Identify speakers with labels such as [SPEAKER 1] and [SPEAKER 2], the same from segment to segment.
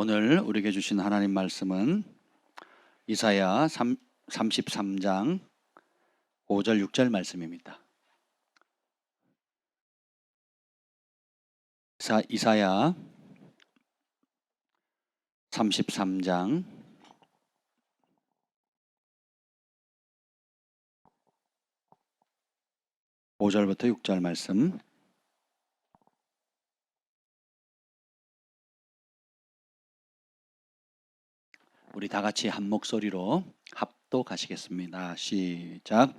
[SPEAKER 1] 오늘 우리에게 주신 하나님 말씀은 이사야 33장 5절 6절 말씀입니다. 이사야 33장 5절부터 6절 말씀. 우리 다 같이 한 목소리로 합독하시겠습니다. 시작.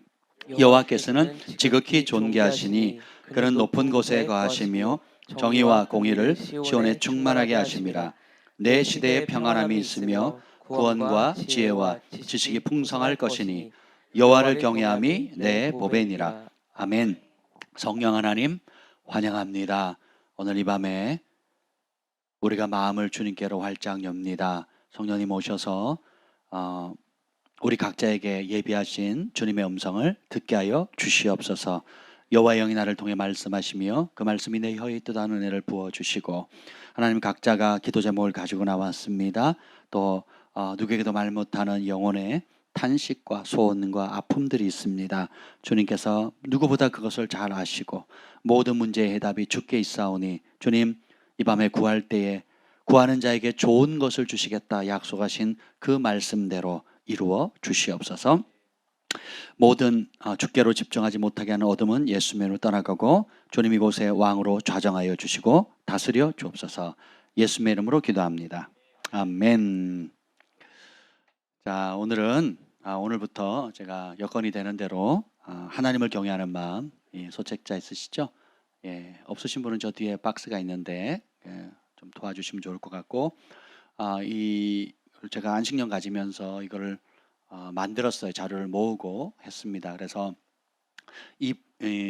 [SPEAKER 1] 여호와께서는 지극히 존귀하시니 그는 높은 곳에 거하시며 정의와 공의를 시온에 충만하게 하심이라. 내 시대에 평안함이 있으며 구원과 지혜와 지식이 풍성할 것이니 여호와를 경외함이 내 보배니라. 아멘. 성령 하나님 환영합니다. 오늘 이 밤에 우리가 마음을 주님께로 활짝 엽니다. 성령님 오셔서 우리 각자에게 예비하신 주님의 음성을 듣게 하여 주시옵소서. 여호와의 영이 나를 통해 말씀하시며 그 말씀이 내 혀에 뜻하는 은혜를 부어주시고, 하나님 각자가 기도 제목을 가지고 나왔습니다. 또 누구에게도 말 못하는 영혼의 탄식과 소원과 아픔들이 있습니다. 주님께서 누구보다 그것을 잘 아시고 모든 문제의 해답이 주께 있사오니 주님, 이 밤에 구할 때에 구하는 자에게 좋은 것을 주시겠다 약속하신 그 말씀대로 이루어 주시옵소서. 모든 주께로 집중하지 못하게 하는 어둠은 예수님으로 떠나가고 주님 이곳에 왕으로 좌정하여 주시고 다스려 주옵소서. 예수님의 이름으로 기도합니다. 아멘. 자, 오늘부터 제가 여건이 되는 대로 하나님을 경외하는 마음, 소책자 있으시죠? 없으신 분은 저 뒤에 박스가 있는데 좀 도와주시면 좋을 것 같고, 제가 안식년 가지면서 이거를 만들었어요. 자료를 모으고 했습니다. 그래서 이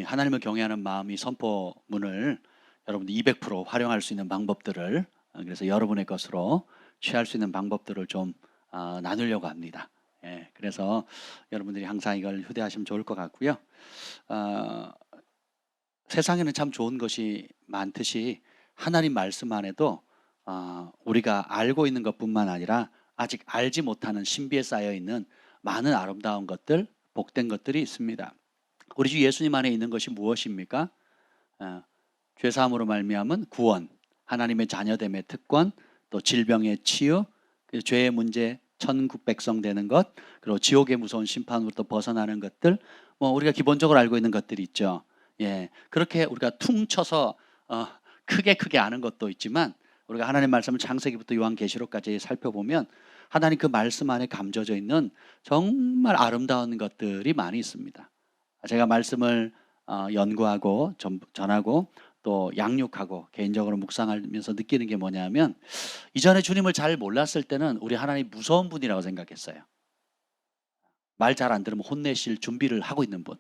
[SPEAKER 1] 하나님을 경외하는 마음이 선포문을 여러분들 200% 활용할 수 있는 방법들을, 그래서 여러분의 것으로 취할 수 있는 방법들을 좀 나누려고 합니다. 그래서 여러분들이 항상 이걸 휴대하시면 좋을 것 같고요. 세상에는 참 좋은 것이 많듯이 하나님 말씀 안에도 우리가 알고 있는 것뿐만 아니라 아직 알지 못하는 신비에 쌓여 있는 많은 아름다운 것들, 복된 것들이 있습니다. 우리 주 예수님 안에 있는 것이 무엇입니까? 죄사함으로 말미암은 구원, 하나님의 자녀됨의 특권, 또 질병의 치유, 죄의 문제, 천국 백성 되는 것, 그리고 지옥의 무서운 심판으로부터 벗어나는 것들, 우리가 기본적으로 알고 있는 것들이 있죠. 그렇게 우리가 퉁쳐서 크게 아는 것도 있지만, 우리가 하나님 말씀을 창세기부터 요한계시록까지 살펴보면 하나님 그 말씀 안에 감춰져 있는 정말 아름다운 것들이 많이 있습니다. 제가 말씀을 연구하고 전하고 또 양육하고 개인적으로 묵상하면서 느끼는 게 뭐냐면, 이전에 주님을 잘 몰랐을 때는 우리 하나님 무서운 분이라고 생각했어요. 말 잘 안 들으면 혼내실 준비를 하고 있는 분,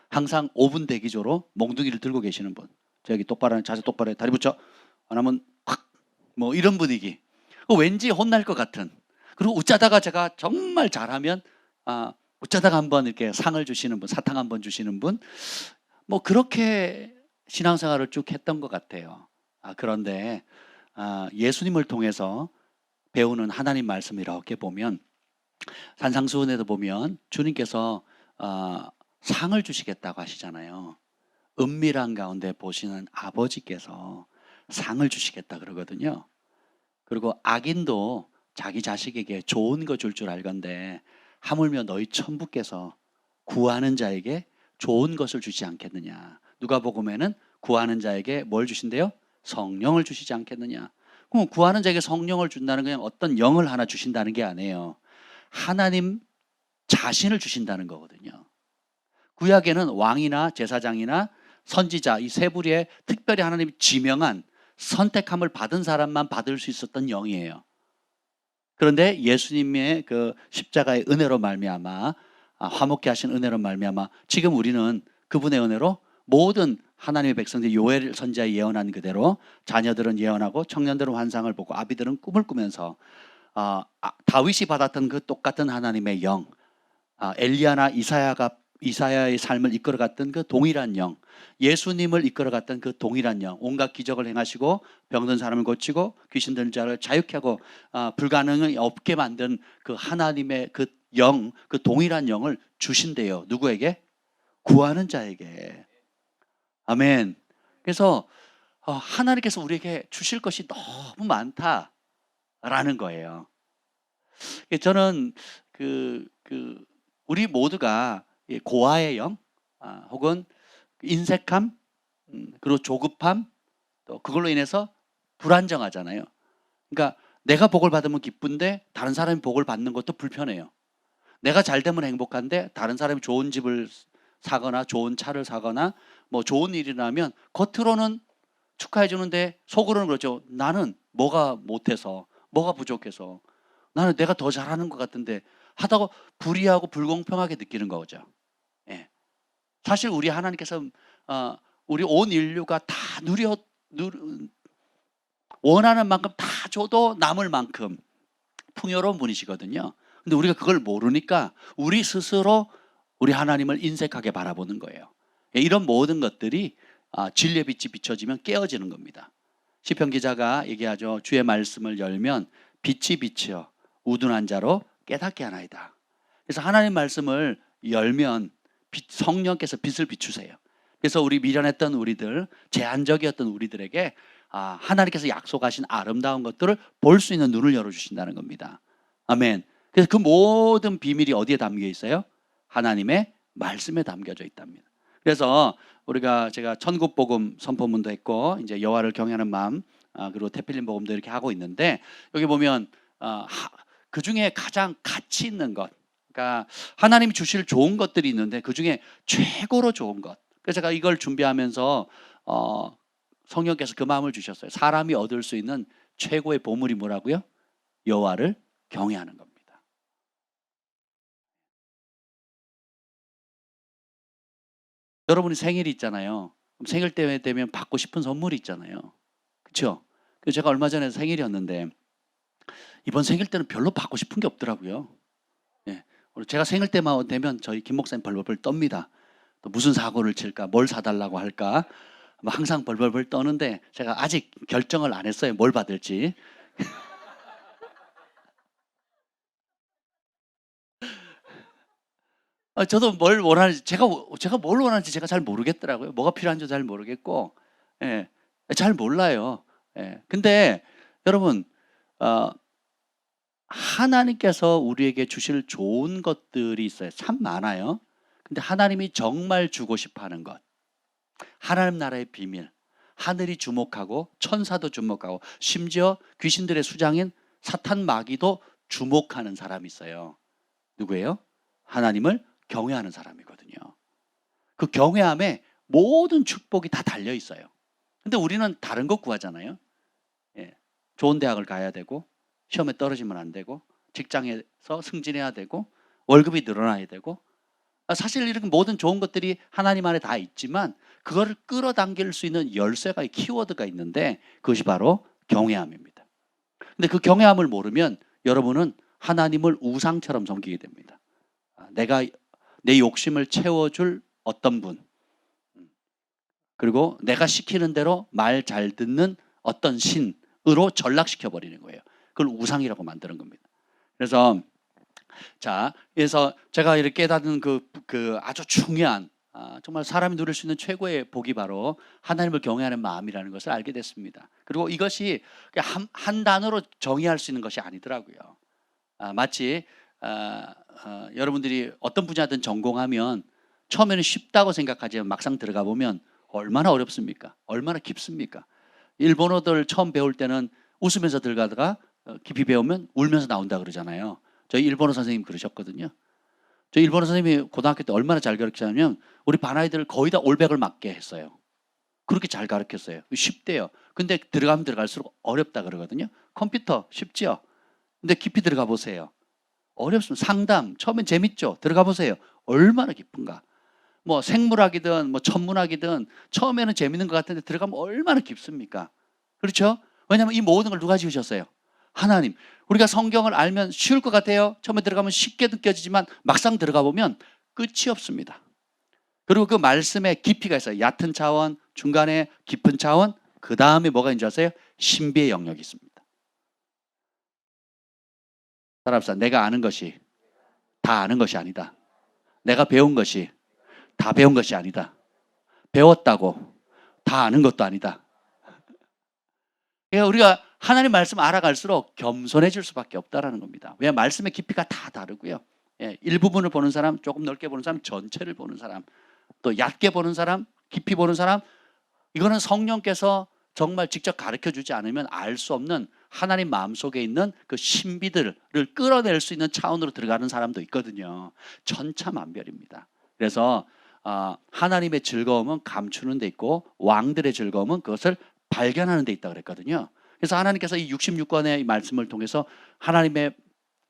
[SPEAKER 1] 항상 5분 대기조로 몽둥이를 들고 계시는 분, 저기 똑바로 하는 자세 똑바로 해, 다리 붙여 안 하면 확 이런 분위기, 왠지 혼날 것 같은. 그리고 웃자다가 제가 정말 잘하면 웃자다가 한번 이렇게 상을 주시는 분, 사탕 한번 주시는 분, 그렇게 신앙생활을 쭉 했던 것 같아요. 그런데 예수님을 통해서 배우는 하나님 말씀 이렇게 보면, 산상수훈에도 보면 주님께서 상을 주시겠다고 하시잖아요. 은밀한 가운데 보시는 아버지께서 상을 주시겠다 그러거든요. 그리고 악인도 자기 자식에게 좋은 거 줄 알건대 하물며 너희 천부께서 구하는 자에게 좋은 것을 주지 않겠느냐. 누가복음에는 구하는 자에게 뭘 주신대요? 성령을 주시지 않겠느냐. 그럼 구하는 자에게 성령을 준다는 그냥 어떤 영을 하나 주신다는 게 아니에요. 하나님 자신을 주신다는 거거든요. 구약에는 왕이나 제사장이나 선지자, 이 세 부류에 특별히 하나님이 지명한 선택함을 받은 사람만 받을 수 있었던 영이에요. 그런데 예수님의 그 십자가의 은혜로 말미암아, 화목케 하신 은혜로 말미암아 지금 우리는 그분의 은혜로 모든 하나님의 백성들, 요엘 선지자의 예언한 그대로 자녀들은 예언하고 청년들은 환상을 보고 아비들은 꿈을 꾸면서 다윗이 받았던 그 똑같은 하나님의 영, 엘리야나 이사야가 이사야의 삶을 이끌어갔던 그 동일한 영, 예수님을 이끌어갔던 그 동일한 영, 온갖 기적을 행하시고 병든 사람을 고치고 귀신 들린 자를 자유케 하고 불가능이 없게 만든 그 하나님의 그 영, 그 동일한 영을 주신대요. 누구에게? 구하는 자에게. 아멘. 그래서 하나님께서 우리에게 주실 것이 너무 많다라는 거예요. 저는 우리 모두가 고아의 영, 혹은 인색함, 그리고 조급함, 또 그걸로 인해서 불안정하잖아요. 그러니까 내가 복을 받으면 기쁜데 다른 사람이 복을 받는 것도 불편해요. 내가 잘 되면 행복한데 다른 사람이 좋은 집을 사거나 좋은 차를 사거나 뭐 좋은 일이 나면 겉으로는 축하해 주는데 속으로는 그렇죠. 나는 뭐가 못해서, 뭐가 부족해서, 나는 내가 더 잘하는 것 같은데 하다가 불이하고 불공평하게 느끼는 거죠. 예. 사실 우리 하나님께서 우리 온 인류가 다 원하는 만큼 다 줘도 남을 만큼 풍요로운 분이시거든요. 근데 우리가 그걸 모르니까 우리 스스로 우리 하나님을 인색하게 바라보는 거예요. 예, 이런 모든 것들이 진리의 빛이 비춰지면 깨어지는 겁니다. 시편 기자가 얘기하죠. 주의 말씀을 열면 빛이 비치어 우둔한 자로 깨닫게 하나이다. 그래서 하나님 말씀을 열면 성령께서 빛을 비추세요. 그래서 우리 미련했던 우리들, 제한적이었던 우리들에게 하나님께서 약속하신 아름다운 것들을 볼 수 있는 눈을 열어주신다는 겁니다. 아멘. 그래서 그 모든 비밀이 어디에 담겨 있어요? 하나님의 말씀에 담겨져 있답니다. 그래서 제가 천국복음 선포문도 했고 이제 여호와를 경외하는 마음, 그리고 태필린 복음도 이렇게 하고 있는데, 여기 보면 그 중에 가장 가치 있는 것, 그러니까 하나님이 주실 좋은 것들이 있는데 그 중에 최고로 좋은 것. 그래서 제가 이걸 준비하면서 성령께서 그 마음을 주셨어요. 사람이 얻을 수 있는 최고의 보물이 뭐라고요? 여호와를 경외하는 겁니다. 여러분이 생일이 있잖아요. 그럼 생일 때 되면 받고 싶은 선물이 있잖아요. 그렇죠? 그래서 제가 얼마 전에 생일이었는데 이번 생일 때는 별로 받고 싶은 게 없더라고요. 예. 제가 생일 때만 되면 저희 김 목사님 벌벌 떱니다. 또 무슨 사고를 칠까, 뭘 사달라고 할까, 항상 벌벌 떠는데 제가 아직 결정을 안 했어요. 뭘 받을지. 저도 뭘 원하는지, 제가 뭘 원하는지 제가 잘 모르겠더라고요. 뭐가 필요한지 잘 모르겠고, 예, 잘 몰라요. 예. 근데 여러분, 하나님께서 우리에게 주실 좋은 것들이 있어요. 참 많아요. 근데 하나님이 정말 주고 싶어 하는 것, 하나님 나라의 비밀, 하늘이 주목하고 천사도 주목하고 심지어 귀신들의 수장인 사탄 마귀도 주목하는 사람이 있어요. 누구예요? 하나님을 경외하는 사람이거든요. 그 경외함에 모든 축복이 다 달려 있어요. 근데 우리는 다른 것 구하잖아요. 예. 좋은 대학을 가야 되고, 시험에 떨어지면 안 되고, 직장에서 승진해야 되고, 월급이 늘어나야 되고, 사실 이렇게 모든 좋은 것들이 하나님 안에 다 있지만 그거를 끌어당길 수 있는 열쇠가, 키워드가 있는데 그것이 바로 경외함입니다. 근데 그 경외함을 모르면 여러분은 하나님을 우상처럼 섬기게 됩니다. 내가 내 욕심을 채워줄 어떤 분, 그리고 내가 시키는 대로 말 잘 듣는 어떤 신으로 전락시켜 버리는 거예요. 그걸 우상이라고 만드는 겁니다. 그래서 제가 이렇게 깨닫는 그 아주 중요한, 정말 사람이 누릴 수 있는 최고의 복이 바로 하나님을 경외하는 마음이라는 것을 알게 됐습니다. 그리고 이것이 한 단어로 정의할 수 있는 것이 아니더라고요. 마치 여러분들이 어떤 분야든 전공하면 처음에는 쉽다고 생각하지만 막상 들어가 보면 얼마나 어렵습니까? 얼마나 깊습니까? 일본어들 처음 배울 때는 웃으면서 들어가다가 깊이 배우면 울면서 나온다 그러잖아요. 저희 일본어 선생님 그러셨거든요. 저희 일본어 선생님이 고등학교 때 얼마나 잘 가르치냐면 우리 반 아이들을 거의 다 올백을 맞게 했어요. 그렇게 잘 가르쳤어요. 쉽대요. 근데 들어가면 들어갈수록 어렵다 그러거든요. 컴퓨터 쉽지요. 근데 깊이 들어가 보세요. 어렵습니다. 상담 처음엔 재밌죠. 들어가 보세요. 얼마나 깊은가. 뭐 생물학이든 뭐 천문학이든 처음에는 재밌는 것 같은데 들어가면 얼마나 깊습니까? 그렇죠? 왜냐하면 이 모든 걸 누가 지으셨어요? 하나님. 우리가 성경을 알면 쉬울 것 같아요. 처음에 들어가면 쉽게 느껴지지만 막상 들어가 보면 끝이 없습니다. 그리고 그 말씀에 깊이가 있어요. 얕은 차원, 중간에 깊은 차원, 그 다음에 뭐가 있는 줄 아세요? 신비의 영역이 있습니다. 따라합시다. 내가 아는 것이 다 아는 것이 아니다. 내가 배운 것이 다 배운 것이 아니다. 배웠다고 다 아는 것도 아니다. 그러니까 우리가 하나님 말씀 알아갈수록 겸손해질 수밖에 없다라는 겁니다. 왜냐하면 말씀의 깊이가 다 다르고요. 예, 일부분을 보는 사람, 조금 넓게 보는 사람, 전체를 보는 사람, 또 얕게 보는 사람, 깊이 보는 사람, 이거는 성령께서 정말 직접 가르쳐주지 않으면 알 수 없는 하나님 마음속에 있는 그 신비들을 끌어낼 수 있는 차원으로 들어가는 사람도 있거든요. 천차만별입니다. 그래서 하나님의 즐거움은 감추는 데 있고 왕들의 즐거움은 그것을 발견하는 데 있다 그랬거든요. 그래서 하나님께서 이 66권의 말씀을 통해서 하나님의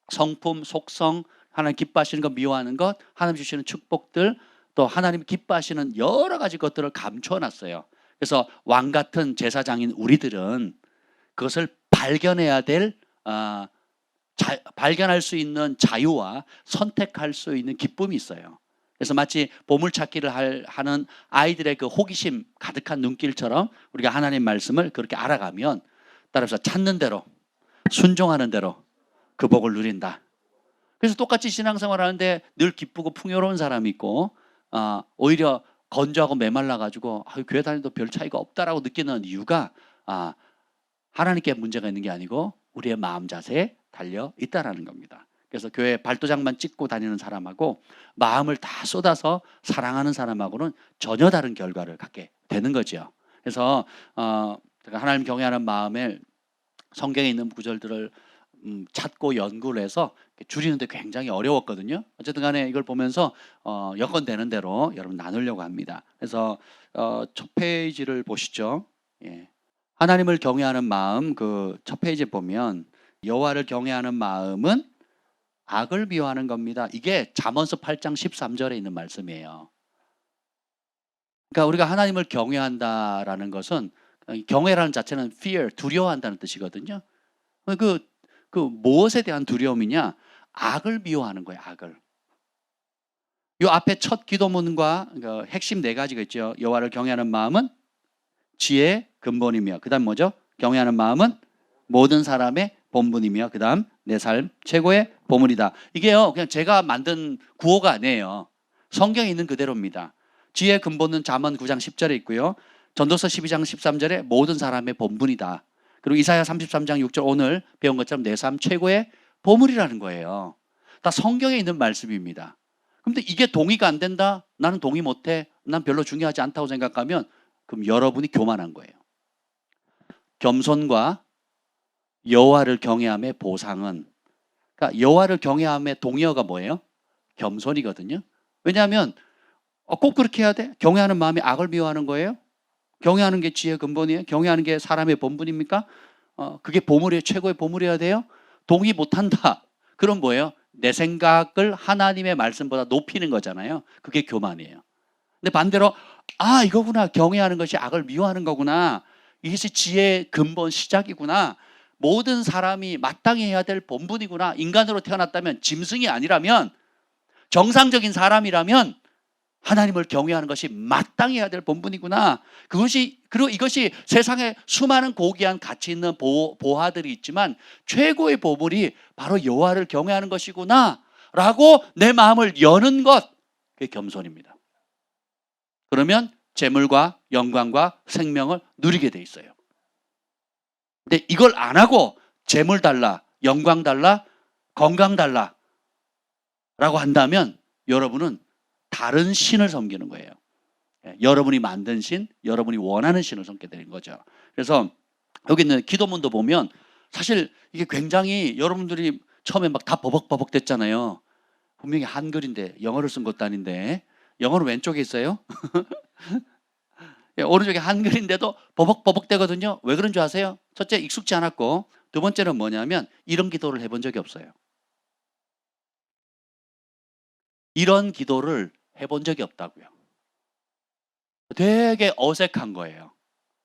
[SPEAKER 1] 성품, 속성, 하나님 기뻐하시는 것, 미워하는 것, 하나님 주시는 축복들, 또 하나님 기뻐하시는 여러 가지 것들을 감춰 놨어요. 그래서 왕 같은 제사장인 우리들은 그것을 발견해야 될 발견할 수 있는 자유와 선택할 수 있는 기쁨이 있어요. 그래서 마치 보물찾기를 하는 아이들의 그 호기심 가득한 눈길처럼 우리가 하나님 말씀을 그렇게 알아가면 따라서 찾는 대로 순종하는 대로 그 복을 누린다. 그래서 똑같이 신앙생활 하는데 늘 기쁘고 풍요로운 사람이 있고 오히려 건조하고 메말라가지고 교회 다니도 별 차이가 없다라고 느끼는 이유가 하나님께 문제가 있는 게 아니고 우리의 마음 자세에 달려 있다라는 겁니다. 그래서 교회 발도장만 찍고 다니는 사람하고 마음을 다 쏟아서 사랑하는 사람하고는 전혀 다른 결과를 갖게 되는 거죠. 그래서 제가 하나님 경외하는 마음에 성경에 있는 구절들을 찾고 연구를 해서 줄이는데 굉장히 어려웠거든요. 어쨌든 간에 이걸 보면서 여건 되는 대로 여러분 나누려고 합니다. 그래서 첫 페이지를 보시죠. 예. 하나님을 경외하는 마음, 그 첫 페이지에 보면 여호와를 경외하는 마음은 악을 미워하는 겁니다. 이게 잠언서 8장 13절에 있는 말씀이에요. 그러니까 우리가 하나님을 경외한다라는 것은 경외라는 자체는 fear, 두려워한다는 뜻이거든요. 그 무엇에 대한 두려움이냐? 악을 미워하는 거예요. 악을. 이 앞에 첫 기도문과 그 핵심 네 가지가 있죠. 여호와를 경외하는 마음은 지혜의 근본이며, 그다음 뭐죠? 경외하는 마음은 모든 사람의 본분이며, 그다음 내 삶 최고의 보물이다. 이게요, 그냥 제가 만든 구호가 아니에요. 성경에 있는 그대로입니다. 지혜의 근본은 잠언 9장 10절에 있고요. 전도서 12장 13절에 모든 사람의 본분이다. 그리고 이사야 33장 6절 오늘 배운 것처럼 내 삶 최고의 보물이라는 거예요. 다 성경에 있는 말씀입니다. 그런데 이게 동의가 안 된다? 나는 동의 못해. 난 별로 중요하지 않다고 생각하면 그럼 여러분이 교만한 거예요. 겸손과 여호와를 경외함의 보상은, 그러니까 여호와를 경외함의 동의어가 뭐예요? 겸손이거든요. 왜냐하면 꼭 그렇게 해야 돼? 경외하는 마음이 악을 미워하는 거예요? 경외하는 게 지혜의 근본이에요? 경외하는 게 사람의 본분입니까? 그게 보물이에요? 최고의 보물이어야 돼요? 동의 못한다. 그럼 뭐예요? 내 생각을 하나님의 말씀보다 높이는 거잖아요. 그게 교만이에요. 근데 반대로 이거구나. 경외하는 것이 악을 미워하는 거구나. 이것이 지혜의 근본 시작이구나. 모든 사람이 마땅히 해야 될 본분이구나. 인간으로 태어났다면, 짐승이 아니라면, 정상적인 사람이라면 하나님을 경외하는 것이 마땅히 해야 될 본분이구나. 그리고 이것이 세상에 수많은 고귀한 가치 있는 보화들이 있지만 최고의 보물이 바로 여호와를 경외하는 것이구나 라고 내 마음을 여는 것, 그게 겸손입니다. 그러면 재물과 영광과 생명을 누리게 돼 있어요. 근데 이걸 안 하고 재물 달라, 영광 달라, 건강 달라 라고 한다면 여러분은 다른 신을 섬기는 거예요. 여러분이 만든 신, 여러분이 원하는 신을 섬게 되는 거죠. 그래서 여기 있는 기도문도 보면 사실 이게 굉장히 여러분들이 처음에 막 다 버벅버벅 됐잖아요. 분명히 한글인데 영어를 쓴 것도 아닌데, 영어는 왼쪽에 있어요. 오른쪽에 한글인데도 버벅버벅 되거든요. 왜 그런 줄 아세요? 첫째, 익숙지 않았고, 두 번째는 뭐냐면 이런 기도를 해본 적이 없어요. 이런 기도를 해본 적이 없다고요. 되게 어색한 거예요.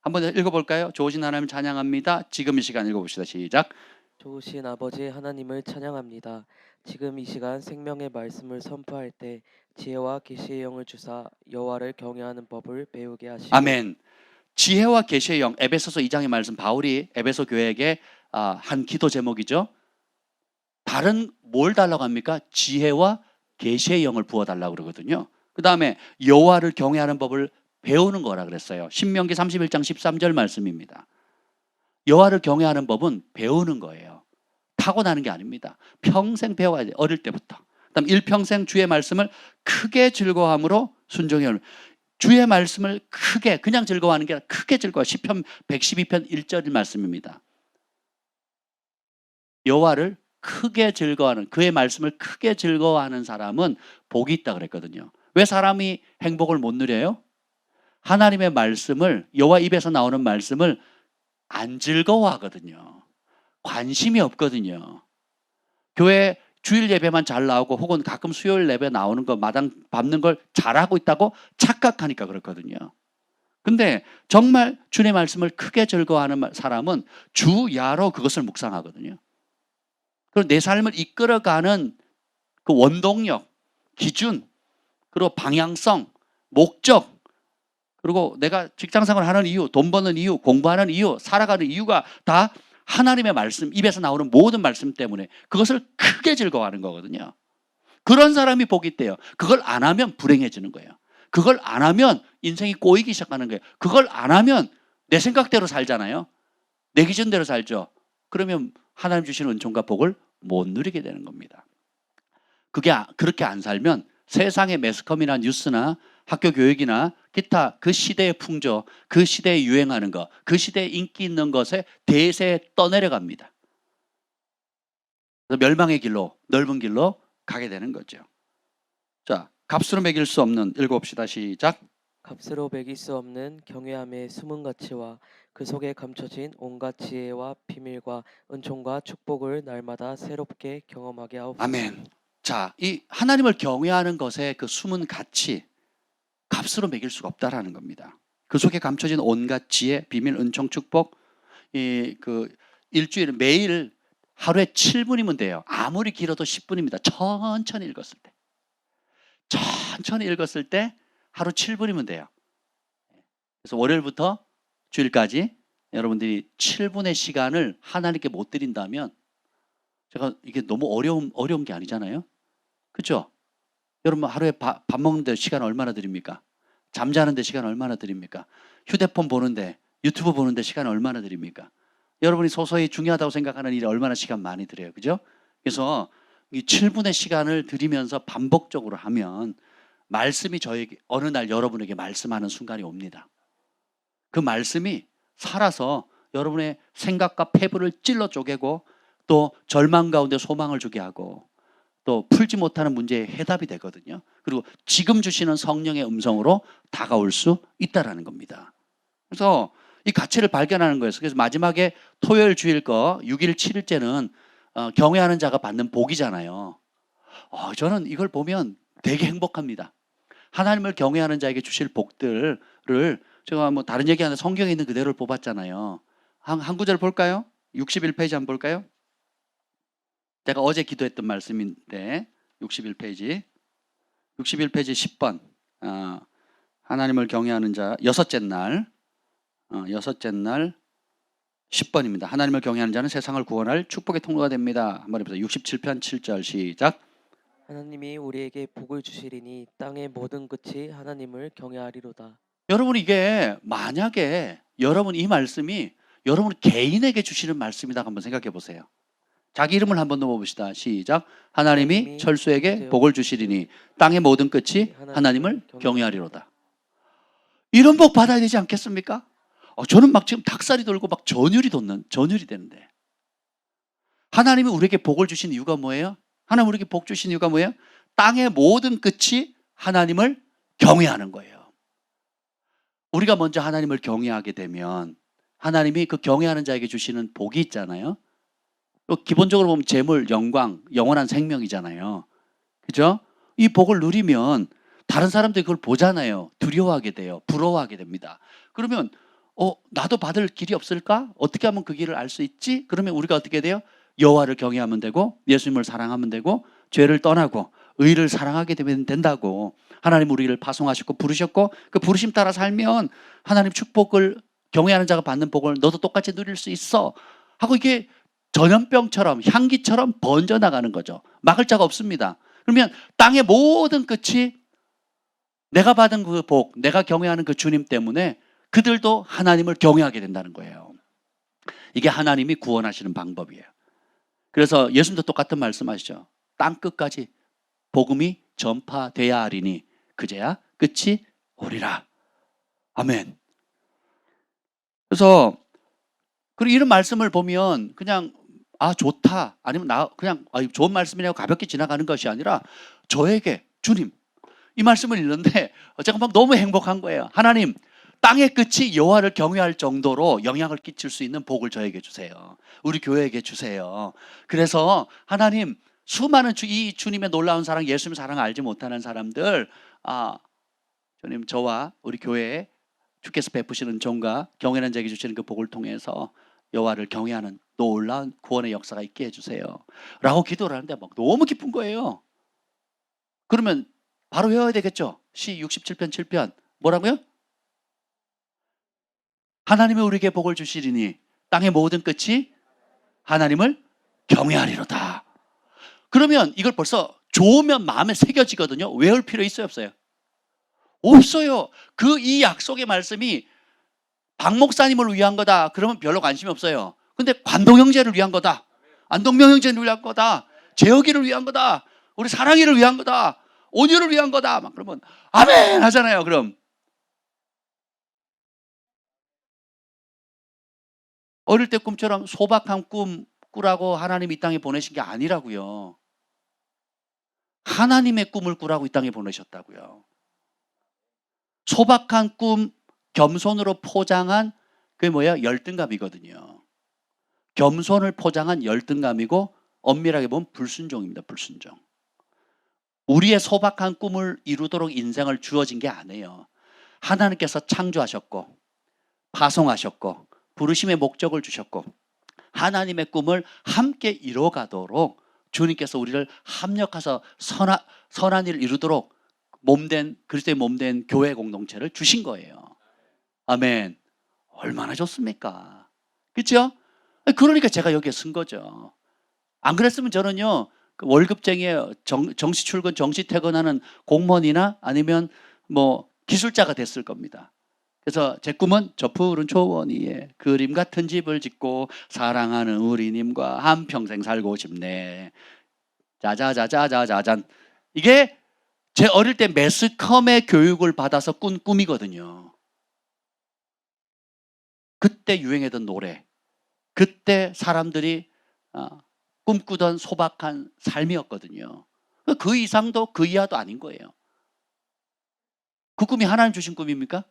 [SPEAKER 1] 한번 읽어볼까요? 좋으신 하나님 찬양합니다. 지금 이 시간 읽어봅시다. 시작.
[SPEAKER 2] 좋으신 아버지 하나님을 찬양합니다. 지금 이 시간 생명의 말씀을 선포할 때 지혜와 계시의 영을 주사 여호와를 경외하는 법을 배우게 하시고
[SPEAKER 1] 아멘. 지혜와 계시의 영, 에베소서 2장의 말씀, 바울이 에베소 교회에게 한 기도 제목이죠. 다른 뭘 달라고 합니까? 지혜와 계시의 영을 부어달라고 그러거든요. 그 다음에 여호와를 경외하는 법을 배우는 거라 그랬어요. 신명기 31장 13절 말씀입니다. 여호와를 경외하는 법은 배우는 거예요. 타고나는 게 아닙니다. 평생 배워야 돼요. 어릴 때부터. 그다음 일평생 주의 말씀을 크게 즐거워함으로 순종해 오는. 주의 말씀을 크게, 그냥 즐거워하는 게 아니라 크게 즐거워. 시편 112편 1절 말씀입니다. 여호와를 크게 즐거워하는, 그의 말씀을 크게 즐거워하는 사람은 복이 있다 그랬거든요. 왜 사람이 행복을 못 누려요? 하나님의 말씀을, 여호와 입에서 나오는 말씀을 안 즐거워하거든요. 관심이 없거든요. 교회 주일 예배만 잘 나오고 혹은 가끔 수요일 예배 나오는 거, 마당 밟는 걸 잘하고 있다고 착각하니까 그렇거든요. 근데 정말 주님의 말씀을 크게 즐거워하는 사람은 주야로 그것을 묵상하거든요. 그리고 내 삶을 이끌어가는 그 원동력, 기준, 그리고 방향성, 목적, 그리고 내가 직장생활을 하는 이유, 돈 버는 이유, 공부하는 이유, 살아가는 이유가 다 하나님의 말씀, 입에서 나오는 모든 말씀 때문에 그것을 크게 즐거워하는 거거든요. 그런 사람이 복이 있대요. 그걸 안 하면 불행해지는 거예요. 그걸 안 하면 인생이 꼬이기 시작하는 거예요. 그걸 안 하면 내 생각대로 살잖아요. 내 기준대로 살죠. 그러면 하나님 주시는 은총과 복을 못 누리게 되는 겁니다. 그렇게 안 살면 세상의 매스컴이나 뉴스나 학교 교육이나 기타 그 시대의 풍조, 그 시대에 유행하는 것, 그 시대에 인기 있는 것에 대세에 떠내려갑니다. 멸망의 길로, 넓은 길로 가게 되는 거죠. 자, 값으로 매길 수 없는, 읽어봅시다. 시작.
[SPEAKER 2] 값으로 매길 수 없는 경외함의 숨은 가치와 그 속에 감춰진 온갖 지혜와 비밀과 은총과 축복을 날마다 새롭게 경험하게 하옵소서.
[SPEAKER 1] 아멘. 자, 이 하나님을 경외하는 것의 그 숨은 가치, 값으로 매길 수가 없다라는 겁니다. 그 속에 감춰진 온갖 지혜, 비밀, 은총, 축복, 그 일주일에 매일 하루에 7분이면 돼요. 아무리 길어도 10분입니다. 천천히 읽었을 때. 천천히 읽었을 때 하루 7분이면 돼요. 그래서 월요일부터 주일까지 여러분들이 7분의 시간을 하나님께 못 드린다면, 제가 이게 너무 어려운 게 아니잖아요. 그렇죠? 여러분 하루에 밥 먹는데 시간 얼마나 드립니까? 잠자는데 시간 얼마나 드립니까? 휴대폰 보는데, 유튜브 보는데 시간 얼마나 드립니까? 여러분이 소소히 중요하다고 생각하는 일에 얼마나 시간 많이 들여요. 그죠? 그래서 이 7분의 시간을 들이면서 반복적으로 하면 말씀이 저에게 어느 날 여러분에게 말씀하는 순간이 옵니다. 그 말씀이 살아서 여러분의 생각과 폐부를 찔러 쪼개고 또 절망 가운데 소망을 주게 하고 또 풀지 못하는 문제의 해답이 되거든요. 그리고 지금 주시는 성령의 음성으로 다가올 수 있다라는 겁니다. 그래서 이 가치를 발견하는 거예요. 그래서 마지막에 토요일 주일 거 6일 7일째는 경외하는 자가 받는 복이잖아요. 저는 이걸 보면 되게 행복합니다. 하나님을 경외하는 자에게 주실 복들을 제가 뭐 다른 얘기하는데 성경에 있는 그대로를 뽑았잖아요. 한 구절 볼까요? 61페이지 한번 볼까요? 제가 어제 기도했던 말씀인데 61페이지 10번 하나님을 경외하는 자 여섯째 날 10번입니다. 하나님을 경외하는 자는 세상을 구원할 축복의 통로가 됩니다. 한번 해보세요. 67편 7절 시작.
[SPEAKER 2] 하나님이 우리에게 복을 주시리니 땅의 모든 끝이 하나님을 경외하리로다.
[SPEAKER 1] 여러분 이게 만약에 여러분 이 말씀이 여러분 개인에게 주시는 말씀이다 한번 생각해 보세요. 자기 이름을 한번 넣어봅시다. 시작. 하나님이 철수에게 복을 주시리니 땅의 모든 끝이 하나님을 경외하리로다. 이런 복 받아야 되지 않겠습니까? 저는 막 지금 닭살이 돌고 막 전율이 되는데 하나님이 우리에게 복을 주신 이유가 뭐예요? 하나님 우리에게 복 주신 이유가 뭐예요? 땅의 모든 끝이 하나님을 경외하는 거예요. 우리가 먼저 하나님을 경외하게 되면 하나님이 그 경외하는 자에게 주시는 복이 있잖아요. 기본적으로 보면 재물, 영광, 영원한 생명이잖아요. 그죠? 이 복을 누리면 다른 사람들이 그걸 보잖아요. 두려워하게 돼요. 부러워하게 됩니다. 그러면 나도 받을 길이 없을까? 어떻게 하면 그 길을 알 수 있지? 그러면 우리가 어떻게 돼요? 여호와를 경외하면 되고 예수님을 사랑하면 되고 죄를 떠나고 의를 사랑하게 되면 된다고. 하나님 우리를 파송하셨고 부르셨고 그 부르심 따라 살면 하나님 축복을, 경외하는 자가 받는 복을 너도 똑같이 누릴 수 있어 하고 이게 전염병처럼 향기처럼 번져나가는 거죠. 막을 자가 없습니다. 그러면 땅의 모든 끝이 내가 받은 그 복, 내가 경외하는 그 주님 때문에 그들도 하나님을 경외하게 된다는 거예요. 이게 하나님이 구원하시는 방법이에요. 그래서 예수님도 똑같은 말씀하시죠. 땅 끝까지 복음이 전파돼야 하리니 그제야 끝이 오리라. 아멘. 그래서 그리고 이런 말씀을 보면 그냥 좋다 아니면 나 그냥 좋은 말씀이라고 가볍게 지나가는 것이 아니라 저에게 주님 이 말씀을 읽는데 제가 막 너무 행복한 거예요. 하나님 땅의 끝이 여호와를 경외할 정도로 영향을 끼칠 수 있는 복을 저에게 주세요. 우리 교회에게 주세요. 그래서 하나님 수많은 이 주님의 놀라운 사랑, 예수님 사랑을 알지 못하는 사람들, 주님 저와 우리 교회에 주께서 베푸시는 은총과 경외하는 자에게 주시는 그 복을 통해서 여호와를 경외하는 놀라운 구원의 역사가 있게 해주세요 라고 기도를 하는데 막 너무 기쁜 거예요. 그러면 바로 외워야 되겠죠. 시 67편 7편 뭐라고요? 하나님이 우리에게 복을 주시리니 땅의 모든 끝이 하나님을 경외하리로다. 그러면 이걸 벌써 좋으면 마음에 새겨지거든요. 외울 필요 있어요 없어요? 없어요. 이 약속의 말씀이 박 목사님을 위한 거다 그러면 별로 관심이 없어요. 근데 관동 형제를 위한 거다, 안동명 형제를 위한 거다, 재혁이를 위한 거다, 우리 사랑이를 위한 거다, 온유를 위한 거다 막 그러면 아멘 하잖아요. 그럼 어릴 때 꿈처럼 소박한 꿈 꾸라고 하나님 이 땅에 보내신 게 아니라고요. 하나님의 꿈을 꾸라고 이 땅에 보내셨다고요. 소박한 꿈 겸손으로 포장한 그게 뭐예요? 열등감이거든요. 겸손을 포장한 열등감이고 엄밀하게 보면 불순종입니다. 불순종. 우리의 소박한 꿈을 이루도록 인생을 주어진 게 아니에요. 하나님께서 창조하셨고 파송하셨고 부르심의 목적을 주셨고 하나님의 꿈을 함께 이뤄가도록 주님께서 우리를 합력해서 선한 일을 이루도록 그리스도의 몸된 교회 공동체를 주신 거예요. 아멘. 얼마나 좋습니까? 그렇죠? 그러니까 제가 여기에 쓴 거죠. 안 그랬으면 저는요 월급쟁이에 정시 출근 정시 퇴근하는 공무원이나 아니면 뭐 기술자가 됐을 겁니다. 그래서 제 꿈은 저 푸른 초원 위에 그림 같은 집을 짓고 사랑하는 우리님과 한평생 살고 싶네. 자자자자자자잔. 이게 제 어릴 때 매스컴의 교육을 받아서 꾼 꿈이거든요. 그때 유행했던 노래, 그때 사람들이 꿈꾸던 소박한 삶이었거든요. 그 이상도 그 이하도 아닌 거예요. 그 꿈이 하나님 주신 꿈입니까?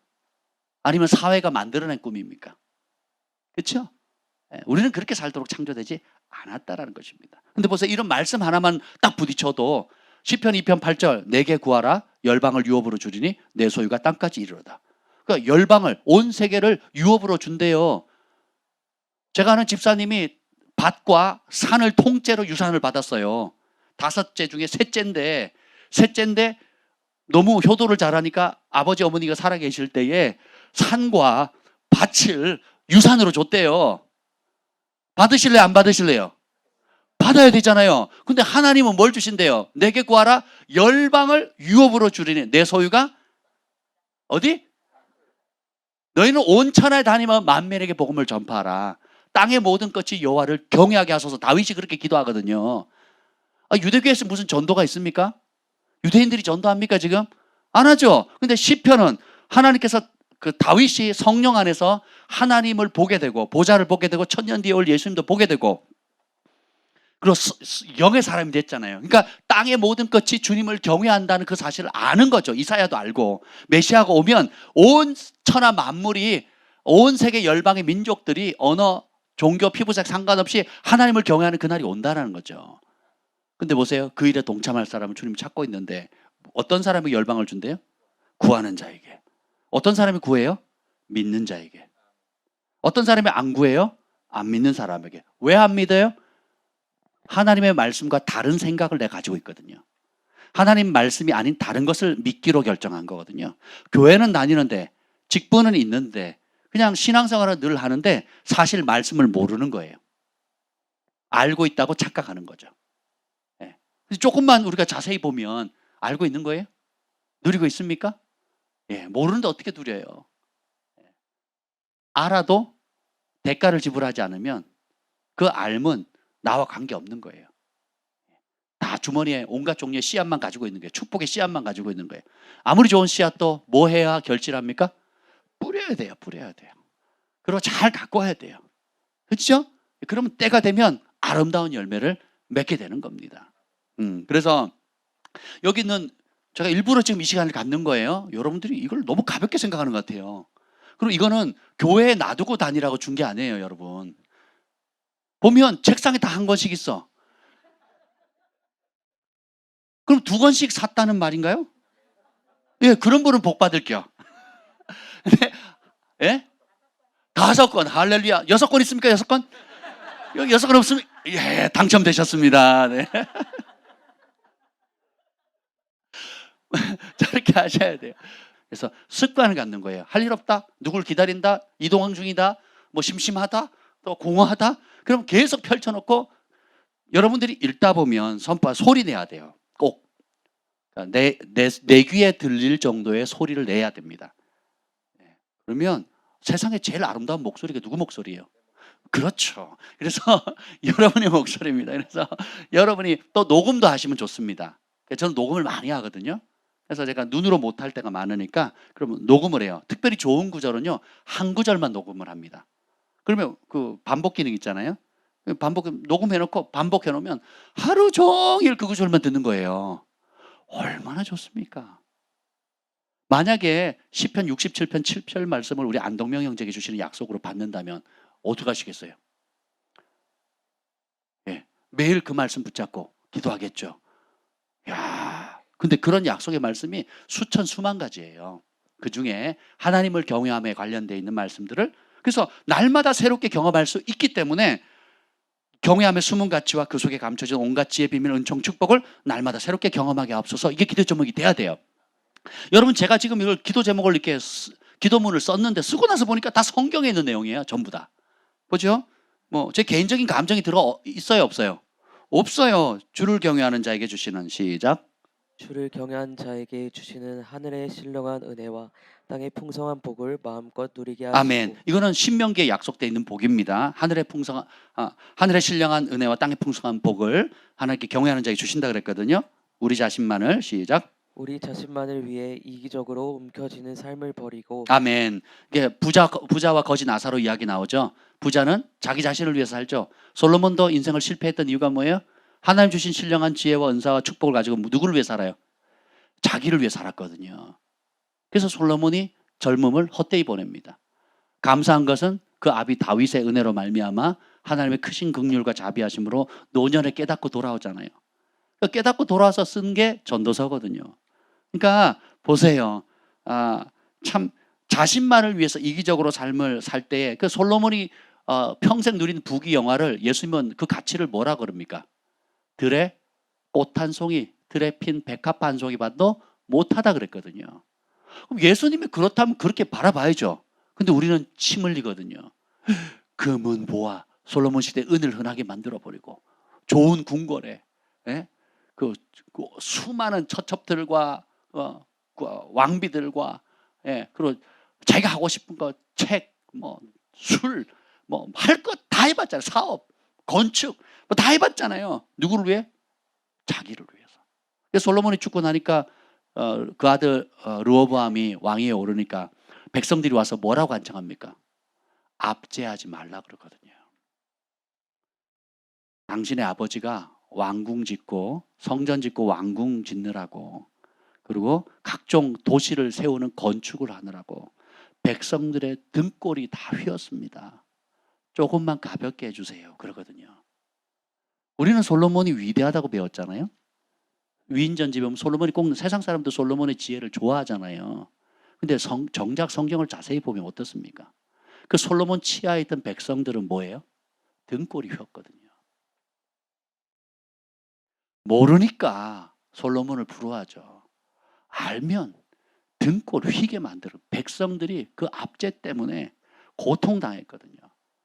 [SPEAKER 1] 아니면 사회가 만들어낸 꿈입니까? 그렇죠? 우리는 그렇게 살도록 창조되지 않았다라는 것입니다. 근데 보세요. 이런 말씀 하나만 딱 부딪혀도 시편 2편 8절 내게 구하라 열방을 유업으로 주리니 내 소유가 땅까지 이르러다. 그러니까 열방을 온 세계를 유업으로 준대요. 제가 아는 집사님이 밭과 산을 통째로 유산을 받았어요. 5째 중에 셋째인데 너무 효도를 잘하니까 아버지 어머니가 살아계실 때에 산과 밭을 유산으로 줬대요. 받으실래요? 안 받으실래요? 받아야 되잖아요. 근데 하나님은 뭘 주신대요? 내게 구하라 열방을 유업으로 주리니 내 소유가 어디? 너희는 온 천하에 다니며 만민에게 복음을 전파하라. 땅의 모든 끝이 여호와를 경외하게 하소서. 다윗이 그렇게 기도하거든요. 유대교에서 무슨 전도가 있습니까? 유대인들이 전도합니까 지금? 안 하죠. 근데 시편은 하나님께서 그 다윗이 성령 안에서 하나님을 보게 되고 보좌를 보게 되고 천년 뒤에 올 예수님도 보게 되고 그리고 영의 사람이 됐잖아요. 그러니까 땅의 모든 끝이 주님을 경외한다는 그 사실을 아는 거죠. 이사야도 알고 메시아가 오면 온 천하 만물이 온 세계 열방의 민족들이 언어, 종교, 피부색 상관없이 하나님을 경외하는 그날이 온다는 거죠. 근데 보세요. 그 일에 동참할 사람을 주님이 찾고 있는데 어떤 사람이 열방을 준대요? 구하는 자에게. 어떤 사람이 구해요? 믿는 자에게. 어떤 사람이 안 구해요? 안 믿는 사람에게. 왜 안 믿어요? 하나님의 말씀과 다른 생각을 내가 가지고 있거든요. 하나님 말씀이 아닌 다른 것을 믿기로 결정한 거거든요. 교회는 다니는데 직분은 있는데 그냥 신앙생활을 늘 하는데 사실 말씀을 모르는 거예요. 알고 있다고 착각하는 거죠. 예. 조금만 우리가 자세히 보면 알고 있는 거예요? 누리고 있습니까? 예, 모르는데 어떻게 누려요? 알아도 대가를 지불하지 않으면 그 알은 나와 관계없는 거예요. 다 주머니에 온갖 종류의 씨앗만 가지고 있는 거예요. 축복의 씨앗만 가지고 있는 거예요. 아무리 좋은 씨앗도 뭐 해야 결실합니까? 뿌려야 돼요. 뿌려야 돼요. 그리고 잘 가꿔야 돼요. 그렇죠? 그러면 때가 되면 아름다운 열매를 맺게 되는 겁니다. 그래서 여기는 제가 일부러 지금 이 시간을 갖는 거예요. 여러분들이 이걸 너무 가볍게 생각하는 것 같아요. 그리고 이거는 교회에 놔두고 다니라고 준 게 아니에요, 여러분. 보면 책상에 다 한 권씩 있어. 그럼 2권씩 샀다는 말인가요? 예, 그런 분은 복 받을게요. 근데, 예? 5권, 할렐루야. 6권 있습니까? 6권? 여기 6권 없으면, 예, 당첨되셨습니다. 네. 저렇게 하셔야 돼요. 그래서 습관을 갖는 거예요. 할 일 없다? 누굴 기다린다? 이동항 중이다? 뭐 심심하다? 또 공허하다? 그럼 계속 펼쳐놓고 여러분들이 읽다 보면 선포 소리 내야 돼요. 꼭. 내 귀에 들릴 정도의 소리를 내야 됩니다. 그러면 세상에 제일 아름다운 목소리가 누구 목소리예요? 그렇죠. 그래서 여러분의 목소리입니다. 그래서 여러분이 또 녹음도 하시면 좋습니다. 저는 녹음을 많이 하거든요. 그래서 제가 눈으로 못할 때가 많으니까 그러면 녹음을 해요. 특별히 좋은 구절은요, 한 구절만 녹음을 합니다. 그러면 그 반복 기능 있잖아요. 녹음해놓고 반복해놓으면 하루 종일 그 구절만 듣는 거예요. 얼마나 좋습니까? 만약에 시편 67편 7절 말씀을 우리 안동명 형제에게 주시는 약속으로 받는다면 어떻게 하시겠어요? 예, 매일 그 말씀 붙잡고 기도하겠죠. 야, 근데 그런 약속의 말씀이 수천 수만 가지예요. 그 중에 하나님을 경외함에 관련되어 있는 말씀들을 그래서 날마다 새롭게 경험할 수 있기 때문에 경외함의 숨은 가치와 그 속에 감춰진 온갖 지혜, 비밀, 은총, 축복을 날마다 새롭게 경험하게 앞서서 이게 기도 제목이 돼야 돼요. 여러분, 제가 지금 이걸 기도 제목을 이렇게 기도문을 썼는데 쓰고 나서 보니까 다 성경에 있는 내용이에요. 전부 다. 보죠? 뭐 제 개인적인 감정이 들어 있어요, 없어요? 없어요. 주를 경외하는 자에게 주시는 시작.
[SPEAKER 2] 주를 경외한 자에게 주시는 하늘의 신령한 은혜와 땅의 풍성한 복을 마음껏 누리게 하시고.
[SPEAKER 1] 아멘. 이거는 신명기에 약속되어 있는 복입니다. 하늘의 신령한 은혜와 땅의 풍성한 복을 하나님께 경외하는 자에게 주신다 그랬거든요. 우리 자신만을 시작.
[SPEAKER 2] 우리 자신만을 위해 이기적으로 움켜쥐는 삶을 버리고.
[SPEAKER 1] 아멘. 이게 부자와 거지 나사로 이야기 나오죠. 부자는 자기 자신을 위해서 살죠. 솔로몬도 인생을 실패했던 이유가 뭐예요? 하나님 주신 신령한 지혜와 은사와 축복을 가지고 누구를 위해 살아요? 자기를 위해 살았거든요. 그래서 솔로몬이 젊음을 헛되이 보냅니다. 감사한 것은 그 아비 다윗의 은혜로 말미암아 하나님의 크신 긍휼과 자비하심으로 노년에 깨닫고 돌아오잖아요. 깨닫고 돌아와서 쓴 게 전도서거든요. 그러니까 보세요. 참 자신만을 위해서 이기적으로 삶을 살 때에 그 솔로몬이 평생 누린 부귀 영화를 예수님은 그 가치를 뭐라 그럽니까? 들에 꽃 한 송이, 들에 핀 백합 한 송이 봐도 못하다 그랬거든요. 그럼 예수님이 그렇다면 그렇게 바라봐야죠. 근데 우리는 침 흘리거든요. 금은 보아 솔로몬 시대 은을 흔하게 만들어 버리고 좋은 궁궐에 그 수많은 처첩들과 그 왕비들과 그리고 자기가 하고 싶은 거 책, 뭐 술, 뭐 할 것 다 해봤잖아요. 사업, 건축 뭐 다 해봤잖아요. 누구를 위해? 자기를 위해서. 그래서 솔로몬이 죽고 나니까 그 아들 르호보암이 왕위에 오르니까 백성들이 와서 뭐라고 간청합니까? 압제하지 말라 그러거든요. 당신의 아버지가 왕궁 짓고 성전 짓고 왕궁 짓느라고 그리고 각종 도시를 세우는 건축을 하느라고 백성들의 등골이 다 휘었습니다. 조금만 가볍게 해주세요. 그러거든요. 우리는 솔로몬이 위대하다고 배웠잖아요. 위인전집에 보면 솔로몬이 꼭 세상 사람도 솔로몬의 지혜를 좋아하잖아요. 근데 정작 성경을 자세히 보면 어떻습니까? 그 솔로몬 치하에 있던 백성들은 뭐예요? 등골이 휘었거든요. 모르니까 솔로몬을 부러워하죠. 알면 등골 휘게 만들어. 백성들이 그 압제 때문에 고통당했거든요.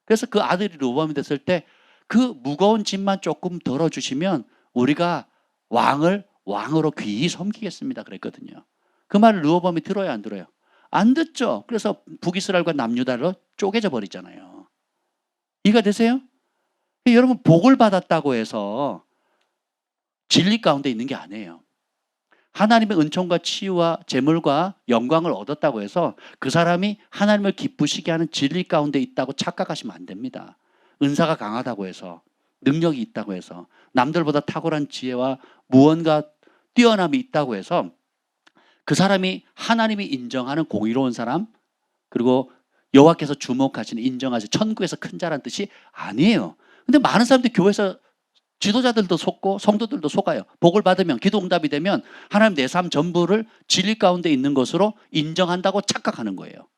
[SPEAKER 1] 그래서 그 아들이 르호보암이 됐을 때 그 무거운 짐만 조금 덜어주시면 우리가 왕으로 귀히 섬기겠습니다 그랬거든요. 그 말을 르호보암이 들어야 안 들어요? 안 듣죠. 그래서 북이스라엘과 남유다로 쪼개져 버리잖아요. 이해가 되세요? 여러분, 복을 받았다고 해서 진리 가운데 있는 게 아니에요. 하나님의 은총과 치유와 재물과 영광을 얻었다고 해서 그 사람이 하나님을 기쁘시게 하는 진리 가운데 있다고 착각하시면 안 됩니다. 은사가 강하다고 해서, 능력이 있다고 해서, 남들보다 탁월한 지혜와 무언가 뛰어남이 있다고 해서 그 사람이 하나님이 인정하는 공의로운 사람, 그리고 여호와께서 주목하시는, 인정하시는 천국에서 큰 자란 뜻이 아니에요. 근데 많은 사람들이 교회에서 지도자들도 속고 성도들도 속아요. 복을 받으면, 기도 응답이 되면 하나님 내 삶 전부를 진리 가운데 있는 것으로 인정한다고 착각하는 거예요.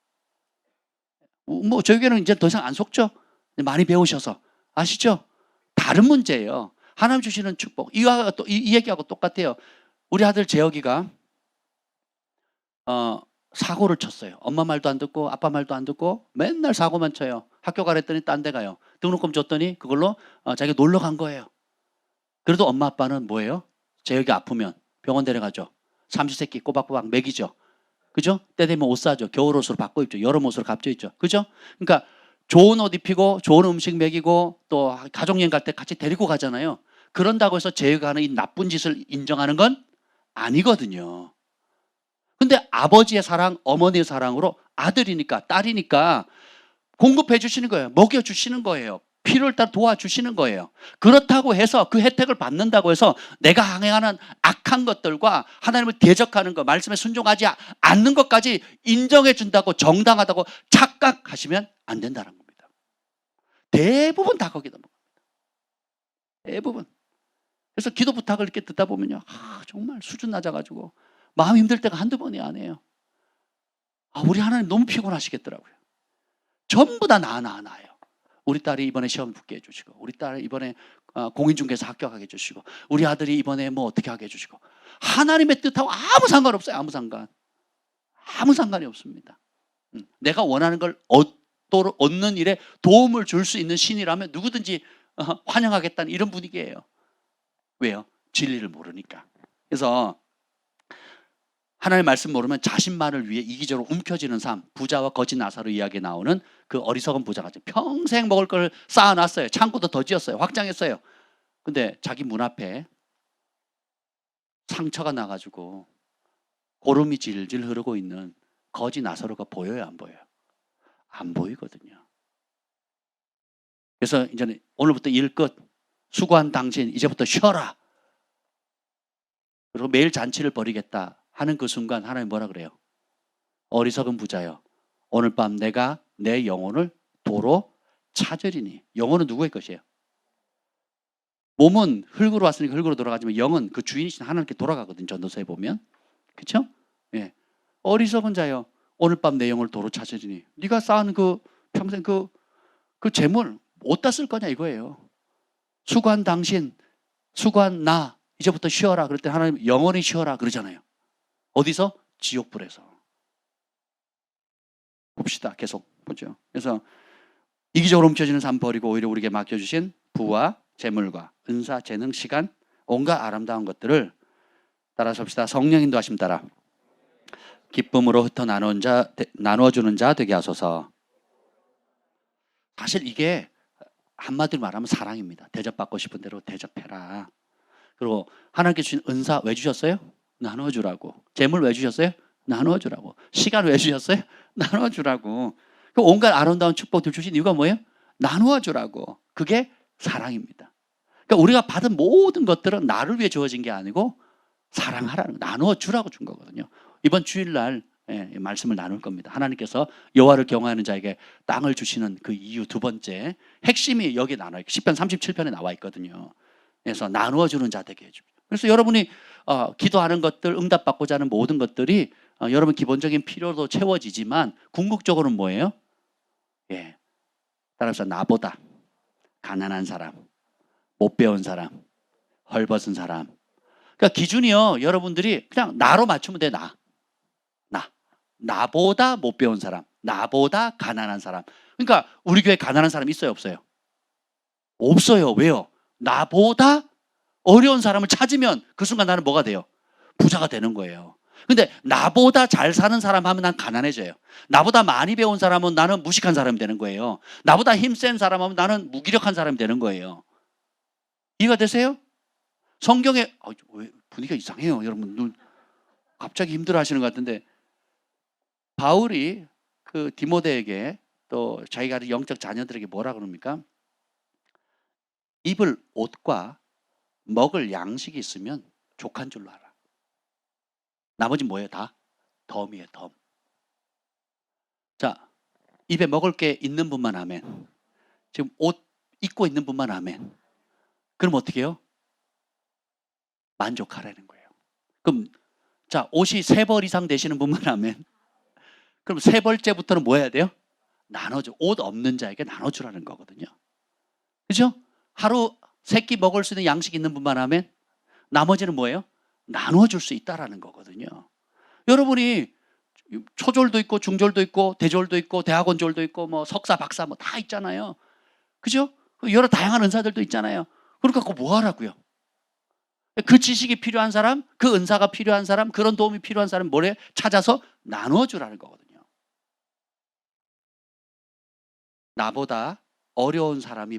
[SPEAKER 1] 뭐 저희 교회는 이제 더 이상 안 속죠? 많이 배우셔서 아시죠? 다른 문제예요. 하나님 주시는 축복. 이 얘기하고 똑같아요. 우리 아들 재혁이가 사고를 쳤어요. 엄마 말도 안 듣고 아빠 말도 안 듣고 맨날 사고만 쳐요. 학교 가랬더니 딴 데 가요. 등록금 줬더니 그걸로 자기가 놀러 간 거예요. 그래도 엄마 아빠는 뭐예요? 재혁이 아프면 병원 데려가죠. 삼시세끼 꼬박꼬박 먹이죠. 그죠? 때 되면 옷 사죠. 겨울옷으로 바꿔 입죠. 여름옷으로 값져 있죠. 그죠? 그러니까 좋은 옷 입히고 좋은 음식 먹이고 또 가족여행 갈 때 같이 데리고 가잖아요. 그런다고 해서 재혁이가 하는 이 나쁜 짓을 인정하는 건 아니거든요. 근데 아버지의 사랑, 어머니의 사랑으로 아들이니까, 딸이니까 공급해 주시는 거예요. 먹여 주시는 거예요. 필요를 따라 도와주시는 거예요. 그렇다고 해서 그 혜택을 받는다고 해서 내가 항행하는 악한 것들과 하나님을 대적하는 것, 말씀에 순종하지 않는 것까지 인정해 준다고, 정당하다고 착각하시면 안 된다는 겁니다. 대부분 다 거기다 먹습니다. 대부분. 그래서 기도 부탁을 이렇게 듣다 보면요, 정말 수준 낮아가지고 마음 힘들 때가 한두 번이 아니에요. 우리 하나님 너무 피곤하시겠더라고요. 전부 다 나아요. 우리 딸이 이번에 시험 붙게 해주시고, 우리 딸이 이번에 공인중개사 합격하게 해주시고, 우리 아들이 이번에 뭐 어떻게 하게 해주시고, 하나님의 뜻하고 아무 상관없어요. 아무 상관이 없습니다. 내가 원하는 걸 얻는 일에 도움을 줄 수 있는 신이라면 누구든지 환영하겠다는 이런 분위기예요. 왜요? 진리를 모르니까. 그래서 하나님의 말씀 모르면 자신만을 위해 이기적으로 움켜쥐는 삶, 부자와 거짓 나사로 이야기에 나오는 그 어리석은 부자가 평생 먹을 걸 쌓아놨어요. 창고도 더 지었어요. 확장했어요. 근데 자기 문 앞에 상처가 나가지고 고름이 질질 흐르고 있는 거짓 나사로가 보여요, 안 보여요? 안 보이거든요. 그래서 이제 오늘부터 일 끝, 수고한 당신 이제부터 쉬어라. 그리고 매일 잔치를 벌이겠다 하는 그 순간 하나님 뭐라 그래요? 어리석은 부자여, 오늘 밤 내가 내 영혼을 도로 찾으리니. 영혼은 누구의 것이에요? 몸은 흙으로 왔으니까 흙으로 돌아가지만 영은 그 주인이신 하나님께 돌아가거든요. 전도서에 보면. 그렇죠? 예. 어리석은 자여, 오늘 밤 내 영혼을 도로 찾으리니. 네가 쌓은 그 평생 그 재물 어디다 쓸 거냐 이거예요. 수고한 당신, 수고한 나 이제부터 쉬어라. 그럴 때 하나님 영원히 쉬어라 그러잖아요. 어디서? 지옥불에서. 봅시다. 계속 보죠. 그래서 이기적으로 훔쳐지는 삶 버리고 오히려 우리에게 맡겨주신 부와 재물과 은사, 재능, 시간, 온갖 아름다운 것들을 따라서 봅시다. 성령 인도하심 따라 기쁨으로 흩어 나누어주는 자 되게 하소서. 사실 이게 한마디로 말하면 사랑입니다. 대접받고 싶은 대로 대접해라. 그리고 하나님께 주신 은사 왜 주셨어요? 나눠주라고. 재물 왜 주셨어요? 나눠주라고. 시간 왜 주셨어요? 나눠주라고. 온갖 아름다운 축복들 주신 이유가 뭐예요? 나누어주라고. 그게 사랑입니다. 그러니까 우리가 받은 모든 것들은 나를 위해 주어진 게 아니고 사랑하라는, 나누어주라고 준 거거든요. 이번 주일날 말씀을 나눌 겁니다. 하나님께서 여호와를 경외하는 자에게 땅을 주시는 그 이유 두 번째 핵심이 여기 나와요. 시편 37편에 나와 있거든요. 그래서 나누어주는 자 되게 해줍니다. 그래서 여러분이 기도하는 것들, 응답받고자 하는 모든 것들이 여러분 기본적인 필요도 채워지지만 궁극적으로는 뭐예요? 따라서 나보다 가난한 사람, 못 배운 사람, 헐벗은 사람. 그러니까 기준이요. 여러분들이 그냥 나로 맞추면 돼. 나보다 못 배운 사람, 나보다 가난한 사람. 그러니까 우리 교회 가난한 사람 있어요, 없어요? 없어요. 왜요? 나보다 어려운 사람을 찾으면 그 순간 나는 뭐가 돼요? 부자가 되는 거예요. 근데 나보다 잘 사는 사람 하면 난 가난해져요. 나보다 많이 배운 사람은 나는 무식한 사람이 되는 거예요. 나보다 힘센 사람 하면 나는 무기력한 사람이 되는 거예요. 이해가 되세요? 성경에 왜 분위기가 이상해요, 여러분. 갑자기 힘들어 하시는 것 같은데, 바울이 그 디모데에게 또 자기가 영적 자녀들에게 뭐라 그럽니까? 입을 옷과 먹을 양식이 있으면 족한 줄로 알아. 나머지 뭐예요? 다 덤이에요, 덤. 자, 입에 먹을 게 있는 분만 아멘. 지금 옷 입고 있는 분만 아멘. 그럼 어떻게 해요? 만족하라는 거예요. 그럼 자, 옷이 3벌 이상 되시는 분만 아멘. 그럼 3벌째부터는 뭐 해야 돼요? 나눠줘. 옷 없는 자에게 나눠주라는 거거든요. 그죠? 하루 3끼 먹을 수 있는 양식 있는 분만 하면 나머지는 뭐예요? 나눠줄 수 있다라는 거거든요. 여러분이 초졸도 있고 중졸도 있고 대졸도 있고 대학원졸도 있고 뭐 석사 박사 뭐 다 있잖아요. 그죠? 여러 다양한 은사들도 있잖아요. 그러니까 그거 뭐 하라고요? 그 지식이 필요한 사람, 그 은사가 필요한 사람, 그런 도움이 필요한 사람 뭐래? 찾아서 나눠주라는 거거든요. 나보다 어려운 사람이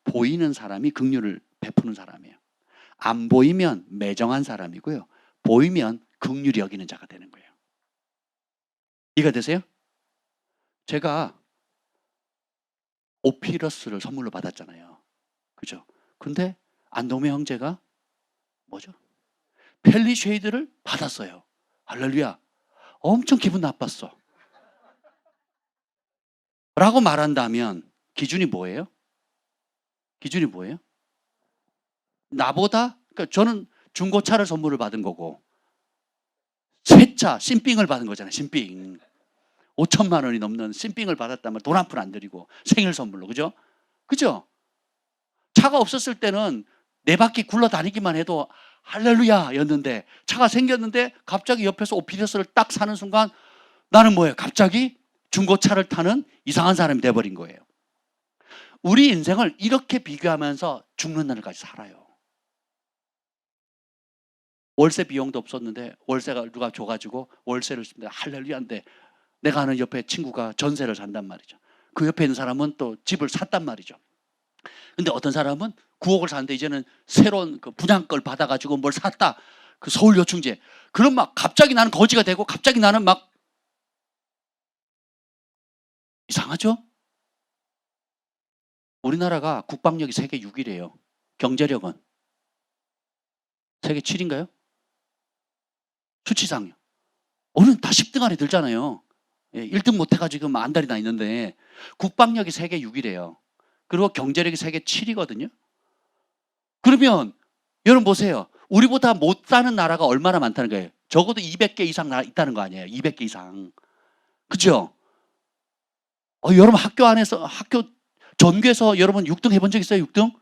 [SPEAKER 1] 보이는 사람이 긍휼을 베푸는 사람이에요. 안 보이면 매정한 사람이고요. 보이면 긍휼히 여기는 자가 되는 거예요. 이해가 되세요? 제가 오피러스를 선물로 받았잖아요. 그죠? 근데 안동의 형제가 뭐죠? 펠리 쉐이드를 받았어요. 할렐루야. 엄청 기분 나빴어. 라고 말한다면 기준이 뭐예요? 기준이 뭐예요? 나보다, 그러니까 저는 중고차를 선물을 받은 거고 새 차 신빙을 받은 거잖아요. 신빙 5천만 원이 넘는 신빙을 받았다면 돈 한 푼 안 들이고 생일 선물로. 그죠? 그죠? 차가 없었을 때는 4바퀴 굴러다니기만 해도 할렐루야 였는데, 차가 생겼는데 갑자기 옆에서 오피리어스를 딱 사는 순간 나는 뭐예요? 갑자기 중고차를 타는 이상한 사람이 돼버린 거예요. 우리 인생을 이렇게 비교하면서 죽는 날까지 살아요. 월세 비용도 없었는데 월세가 누가 줘가지고 월세를 쓰는데 할렐루야인데, 내가 아는 옆에 친구가 전세를 산단 말이죠. 그 옆에 있는 사람은 또 집을 샀단 말이죠. 근데 어떤 사람은 9억을 샀는데 이제는 새로운 그 분양걸 받아가지고 뭘 샀다. 그 서울 요충지에. 그럼 막 갑자기 나는 거지가 되고 갑자기 나는 막 이상하죠? 우리나라가 국방력이 세계 6위래요. 경제력은 세계 7인가요? 수치상요. 오늘 다 10등 안에 들잖아요. 1등 못해가지고 안달이 나 있는데 국방력이 세계 6위래요. 그리고 경제력이 세계 7위거든요. 그러면 여러분 보세요. 우리보다 못 사는 나라가 얼마나 많다는 거예요. 적어도 200개 이상 있다는 거 아니에요. 200개 이상. 그죠? 여러분 학교 안에서, 학교 전교에서 여러분 6등 해본 적 있어요? 6등?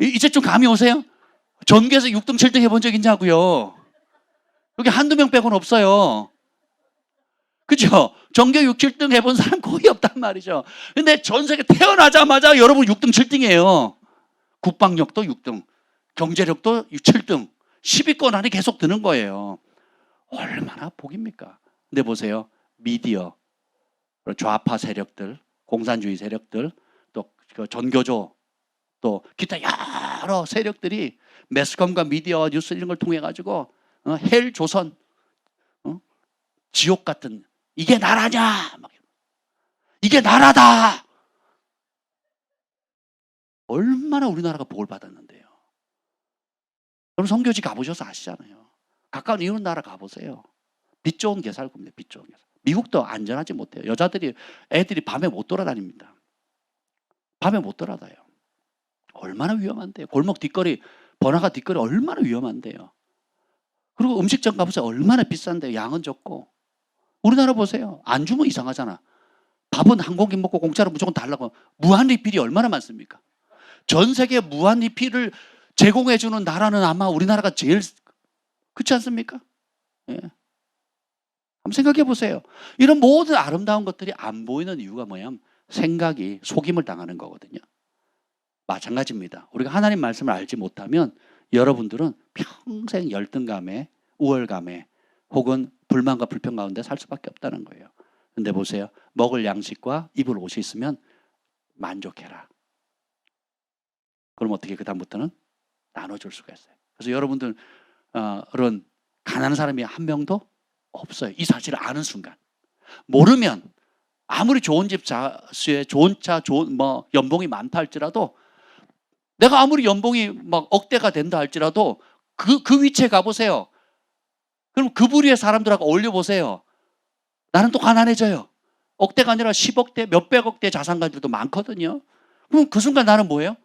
[SPEAKER 1] 이제 좀 감이 오세요? 전교에서 6등, 7등 해본 적 있냐고요? 여기 한두 명 빼고는 없어요. 그죠? 전교 6, 7등 해본 사람 거의 없단 말이죠. 근데 전 세계 태어나자마자 여러분 6등, 7등이에요. 국방력도 6등, 경제력도 7등, 10위권 안에 계속 드는 거예요. 얼마나 복입니까? 근데 보세요. 미디어, 좌파 세력들, 공산주의 세력들, 또 그 전교조, 또 기타 여러 세력들이 매스컴과 미디어, 뉴스 이런 걸 통해 가지고 헬 조선, 지옥 같은, 이게 나라냐? 이게 나라다. 얼마나 우리나라가 복을 받았는데요. 여러분 선교지 가보셔서 아시잖아요. 가까운 이웃 나라 가보세요. 빛 좋은 게 살고 있습니다. 빛 좋은 게. 미국도 안전하지 못해요. 애들이 밤에 못 돌아다닙니다. 밤에 못 돌아다녀요. 얼마나 위험한데요. 골목 뒷거리, 번화가 뒷거리 얼마나 위험한데요. 그리고 음식점 가보세요. 얼마나 비싼데요. 양은 적고. 우리나라 보세요. 안 주면 이상하잖아. 밥은 한 공기 먹고 공짜로 무조건 달라고. 무한 리필이 얼마나 많습니까? 전 세계 무한 리필을 제공해 주는 나라는 아마 우리나라가 제일, 그렇지 않습니까? 예. 한번 생각해 보세요. 이런 모든 아름다운 것들이 안 보이는 이유가 뭐냐면 생각이 속임을 당하는 거거든요. 마찬가지입니다. 우리가 하나님 말씀을 알지 못하면 여러분들은 평생 열등감에, 우월감에 혹은 불만과 불평 가운데 살 수밖에 없다는 거예요. 근데 보세요. 먹을 양식과 입을 옷이 있으면 만족해라. 그럼 어떻게 그 다음부터는 나눠줄 수가 있어요. 그래서 여러분들 그런 가난한 사람이 한 명도 없어요. 이 사실을 아는 순간. 모르면 아무리 좋은 집 자수에 좋은 차, 좋은 연봉이 많다 할지라도, 내가 아무리 연봉이 막 억대가 된다 할지라도 그 위치에 가보세요. 그럼 그 부류의 사람들하고 어울려 보세요. 나는 또 가난해져요. 억대가 아니라 10억대, 몇백억대 자산가들도 많거든요. 그럼 그 순간 나는 뭐예요?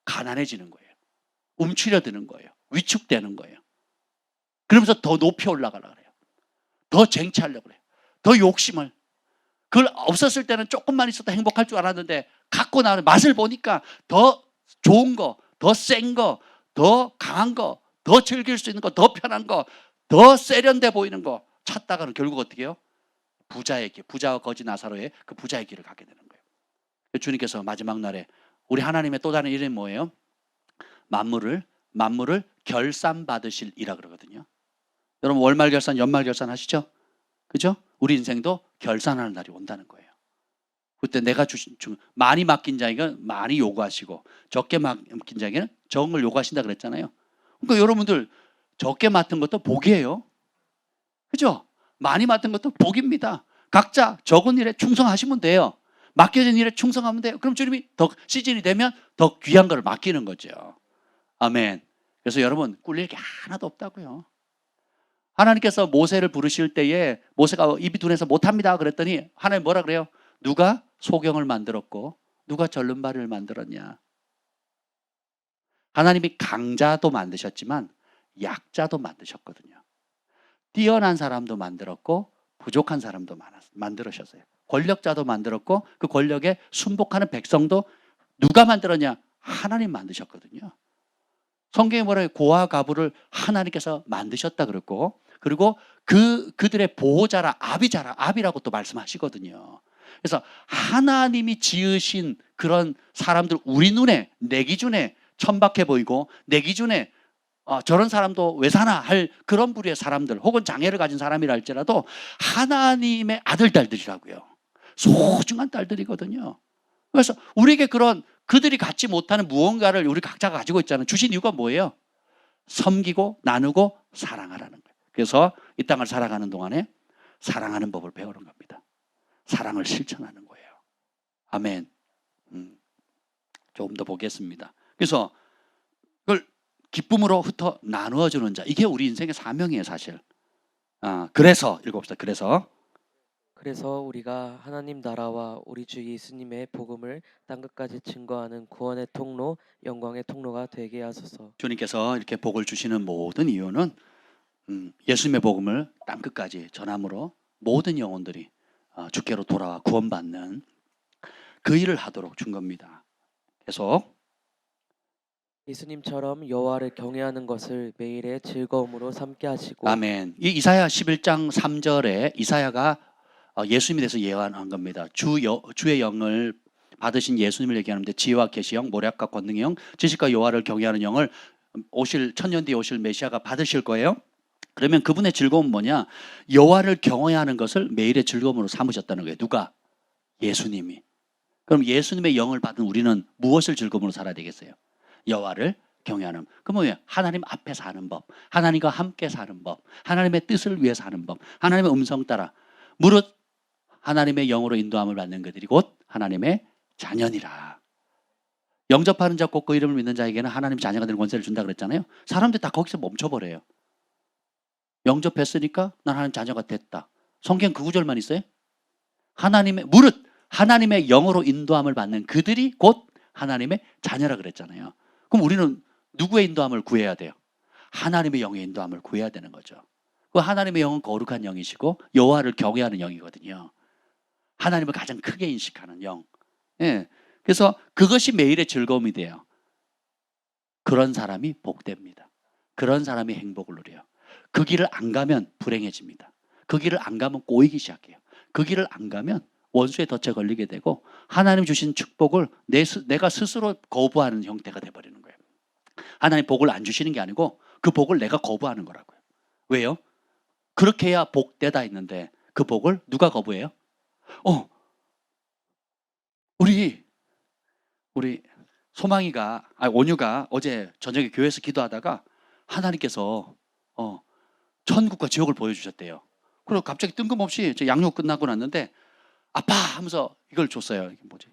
[SPEAKER 1] 가난해지는 거예요. 움츠려드는 거예요. 위축되는 거예요. 그러면서 더 높이 올라가려고 그래요. 더 쟁취하려고 그래요. 더 욕심을. 그걸 없었을 때는 조금만 있어도 행복할 줄 알았는데 갖고 나는 맛을 보니까 더 좋은 거, 더 센 거, 더 강한 거, 더 즐길 수 있는 거, 더 편한 거, 더 세련돼 보이는 거 찾다가는 결국 어떻게 해요? 부자의 길, 부자와 거지 나사로의 그 부자의 길을 가게 되는 거예요. 주님께서 마지막 날에 우리 하나님의 또 다른 이름이 뭐예요? 만물을 결산받으실이라 그러거든요. 여러분 월말 결산, 연말 결산 하시죠? 그죠? 우리 인생도 결산하는 날이 온다는 거예요. 그때 내가 많이 맡긴 자에게 많이 요구하시고 적게 맡긴 자에게는 적은 걸 요구하신다 그랬잖아요. 그러니까 여러분들 적게 맡은 것도 복이에요. 그죠? 많이 맡은 것도 복입니다. 각자 적은 일에 충성하시면 돼요. 맡겨진 일에 충성하면 돼요. 그럼 주님이 더 시즌이 되면 더 귀한 걸 맡기는 거죠. 아멘. 그래서 여러분 꿀릴 게 하나도 없다고요. 하나님께서 모세를 부르실 때에 모세가 입이 둔해서 못합니다 그랬더니 하나님 뭐라 그래요? 누가 소경을 만들었고 누가 절름발이를 만들었냐. 하나님이 강자도 만드셨지만 약자도 만드셨거든요. 뛰어난 사람도 만들었고 부족한 사람도 만들으셨어요. 권력자도 만들었고 그 권력에 순복하는 백성도 누가 만들었냐? 하나님 만드셨거든요. 성경에 뭐라 해요? 고와 가부를 하나님께서 만드셨다 그랬고, 그리고 그들의 보호자라 아비라고 또 말씀하시거든요. 그래서 하나님이 지으신 그런 사람들, 우리 눈에 내 기준에 천박해 보이고 내 기준에 저런 사람도 왜 사나 할 그런 부류의 사람들 혹은 장애를 가진 사람이라 할지라도 하나님의 아들 딸들이라고요. 소중한 딸들이거든요. 그래서 우리에게 그런 그들이 갖지 못하는 무언가를 우리 각자가 가지고 있잖아요. 주신 이유가 뭐예요? 섬기고 나누고 사랑하라는 거예요. 그래서 이 땅을 살아가는 동안에 사랑하는 법을 배우는 겁니다. 사랑을 실천하는 거예요. 아멘. 조금 더 보겠습니다. 그래서 그걸 기쁨으로 흩어 나누어주는 자, 이게 우리 인생의 사명이에요, 사실. 그래서 읽어봅시다.
[SPEAKER 2] 그래서 우리가 하나님 나라와 우리 주 예수님의 복음을 땅끝까지 증거하는 구원의 통로, 영광의 통로가 되게 하소서.
[SPEAKER 1] 주님께서 이렇게 복을 주시는 모든 이유는 예수님의 복음을 땅끝까지 전함으로 모든 영혼들이 주께로 돌아와 구원받는 그 일을 하도록 준 겁니다. 계속
[SPEAKER 2] 예수님처럼 여호와를 경외하는 것을 매일의 즐거움으로 삼게 하시고.
[SPEAKER 1] 아멘. 이 이사야 11장 3절에 이사야가 예수님에 대해서 예언한 겁니다. 주의 영을 받으신 예수님을 얘기하는데 지혜와 계시 영, 모략과 권능의 영, 지식과 여호와를 경외하는 영을 천년 뒤에 오실 메시아가 받으실 거예요. 그러면 그분의 즐거움은 뭐냐? 여호와를 경외하는 것을 매일의 즐거움으로 삼으셨다는 거예요. 누가? 예수님이. 그럼 예수님의 영을 받은 우리는 무엇을 즐거움으로 살아야 되겠어요? 여호와를 경외하는. 그 뭐예요? 하나님 앞에 사는 법, 하나님과 함께 사는 법, 하나님의 뜻을 위해 사는 법, 하나님의 음성 따라 무릇 하나님의 영으로 인도함을 받는 그들이 곧 하나님의 자녀니라. 영접하는 자 곧 그 이름을 믿는 자에게는 하나님 자녀가 되는 권세를 준다 그랬잖아요. 사람들이 다 거기서 멈춰버려요. 영접했으니까 난 하나님 자녀가 됐다. 성경 그 구절만 있어요. 무릇 하나님의 영으로 인도함을 받는 그들이 곧 하나님의 자녀라 그랬잖아요. 그럼 우리는 누구의 인도함을 구해야 돼요? 하나님의 영의 인도함을 구해야 되는 거죠. 그 하나님의 영은 거룩한 영이시고 여호와를 경외하는 영이거든요. 하나님을 가장 크게 인식하는 영. 예. 그래서 그것이 매일의 즐거움이 돼요. 그런 사람이 복됩니다. 그런 사람이 행복을 누려요. 그 길을 안 가면 불행해집니다. 그 길을 안 가면 꼬이기 시작해요. 그 길을 안 가면 원수의 덫에 걸리게 되고 하나님 주신 축복을 내가 스스로 거부하는 형태가 돼버리는 거예요. 하나님 복을 안 주시는 게 아니고 그 복을 내가 거부하는 거라고요. 왜요? 그렇게 해야 복되다 했는데 그 복을 누가 거부해요? 우리 온유가 어제 저녁에 교회에서 기도하다가 하나님께서 천국과 지옥을 보여주셨대요. 그리고 갑자기 뜬금없이 양육 끝나고 났는데 아빠 하면서 이걸 줬어요. 이게 뭐지?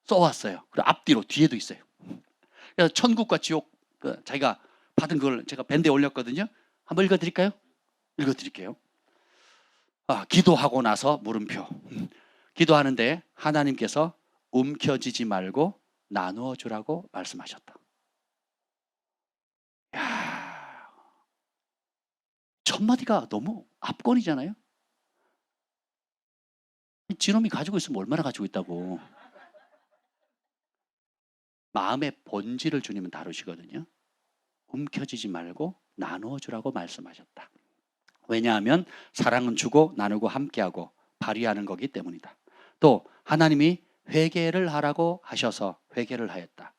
[SPEAKER 1] 써왔어요. 그리고 앞뒤로 뒤에도 있어요. 그래서 천국과 지옥 자기가 받은 걸 제가 밴드에 올렸거든요. 한번 읽어드릴까요? 읽어드릴게요. 기도하고 나서 물음표. 기도하는데 하나님께서 움켜쥐지 말고 나누어 주라고 말씀하셨다. 야, 첫 마디가 너무 압권이잖아요. 지놈이 가지고 있으면 얼마나 가지고 있다고. 마음의 본질을 주님은 다루시거든요. 움켜쥐지 말고 나누어 주라고 말씀하셨다. 왜냐하면 사랑은 주고 나누고 함께하고 발휘하는 거기 때문이다. 또 하나님이 회개를 하라고 하셔서 회개를 하였다.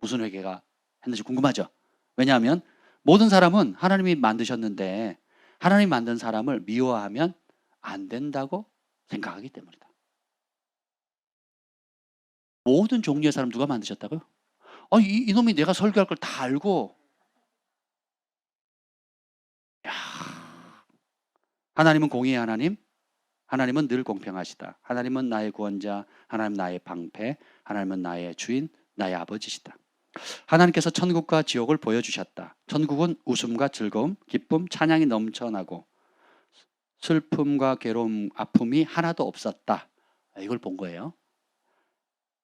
[SPEAKER 1] 무슨 회개가 했는지 궁금하죠? 왜냐하면 모든 사람은 하나님이 만드셨는데 하나님 만든 사람을 미워하면 안 된다고 생각하기 때문이다. 모든 종류의 사람 누가 만드셨다고요? 이놈이 내가 설교할 걸 다 알고. 야, 하나님은 공의의 하나님, 하나님은 늘 공평하시다. 하나님은 나의 구원자, 하나님 나의 방패, 하나님은 나의 주인, 나의 아버지시다. 하나님께서 천국과 지옥을 보여주셨다. 천국은 웃음과 즐거움, 기쁨, 찬양이 넘쳐나고 슬픔과 괴로움, 아픔이 하나도 없었다. 이걸 본 거예요.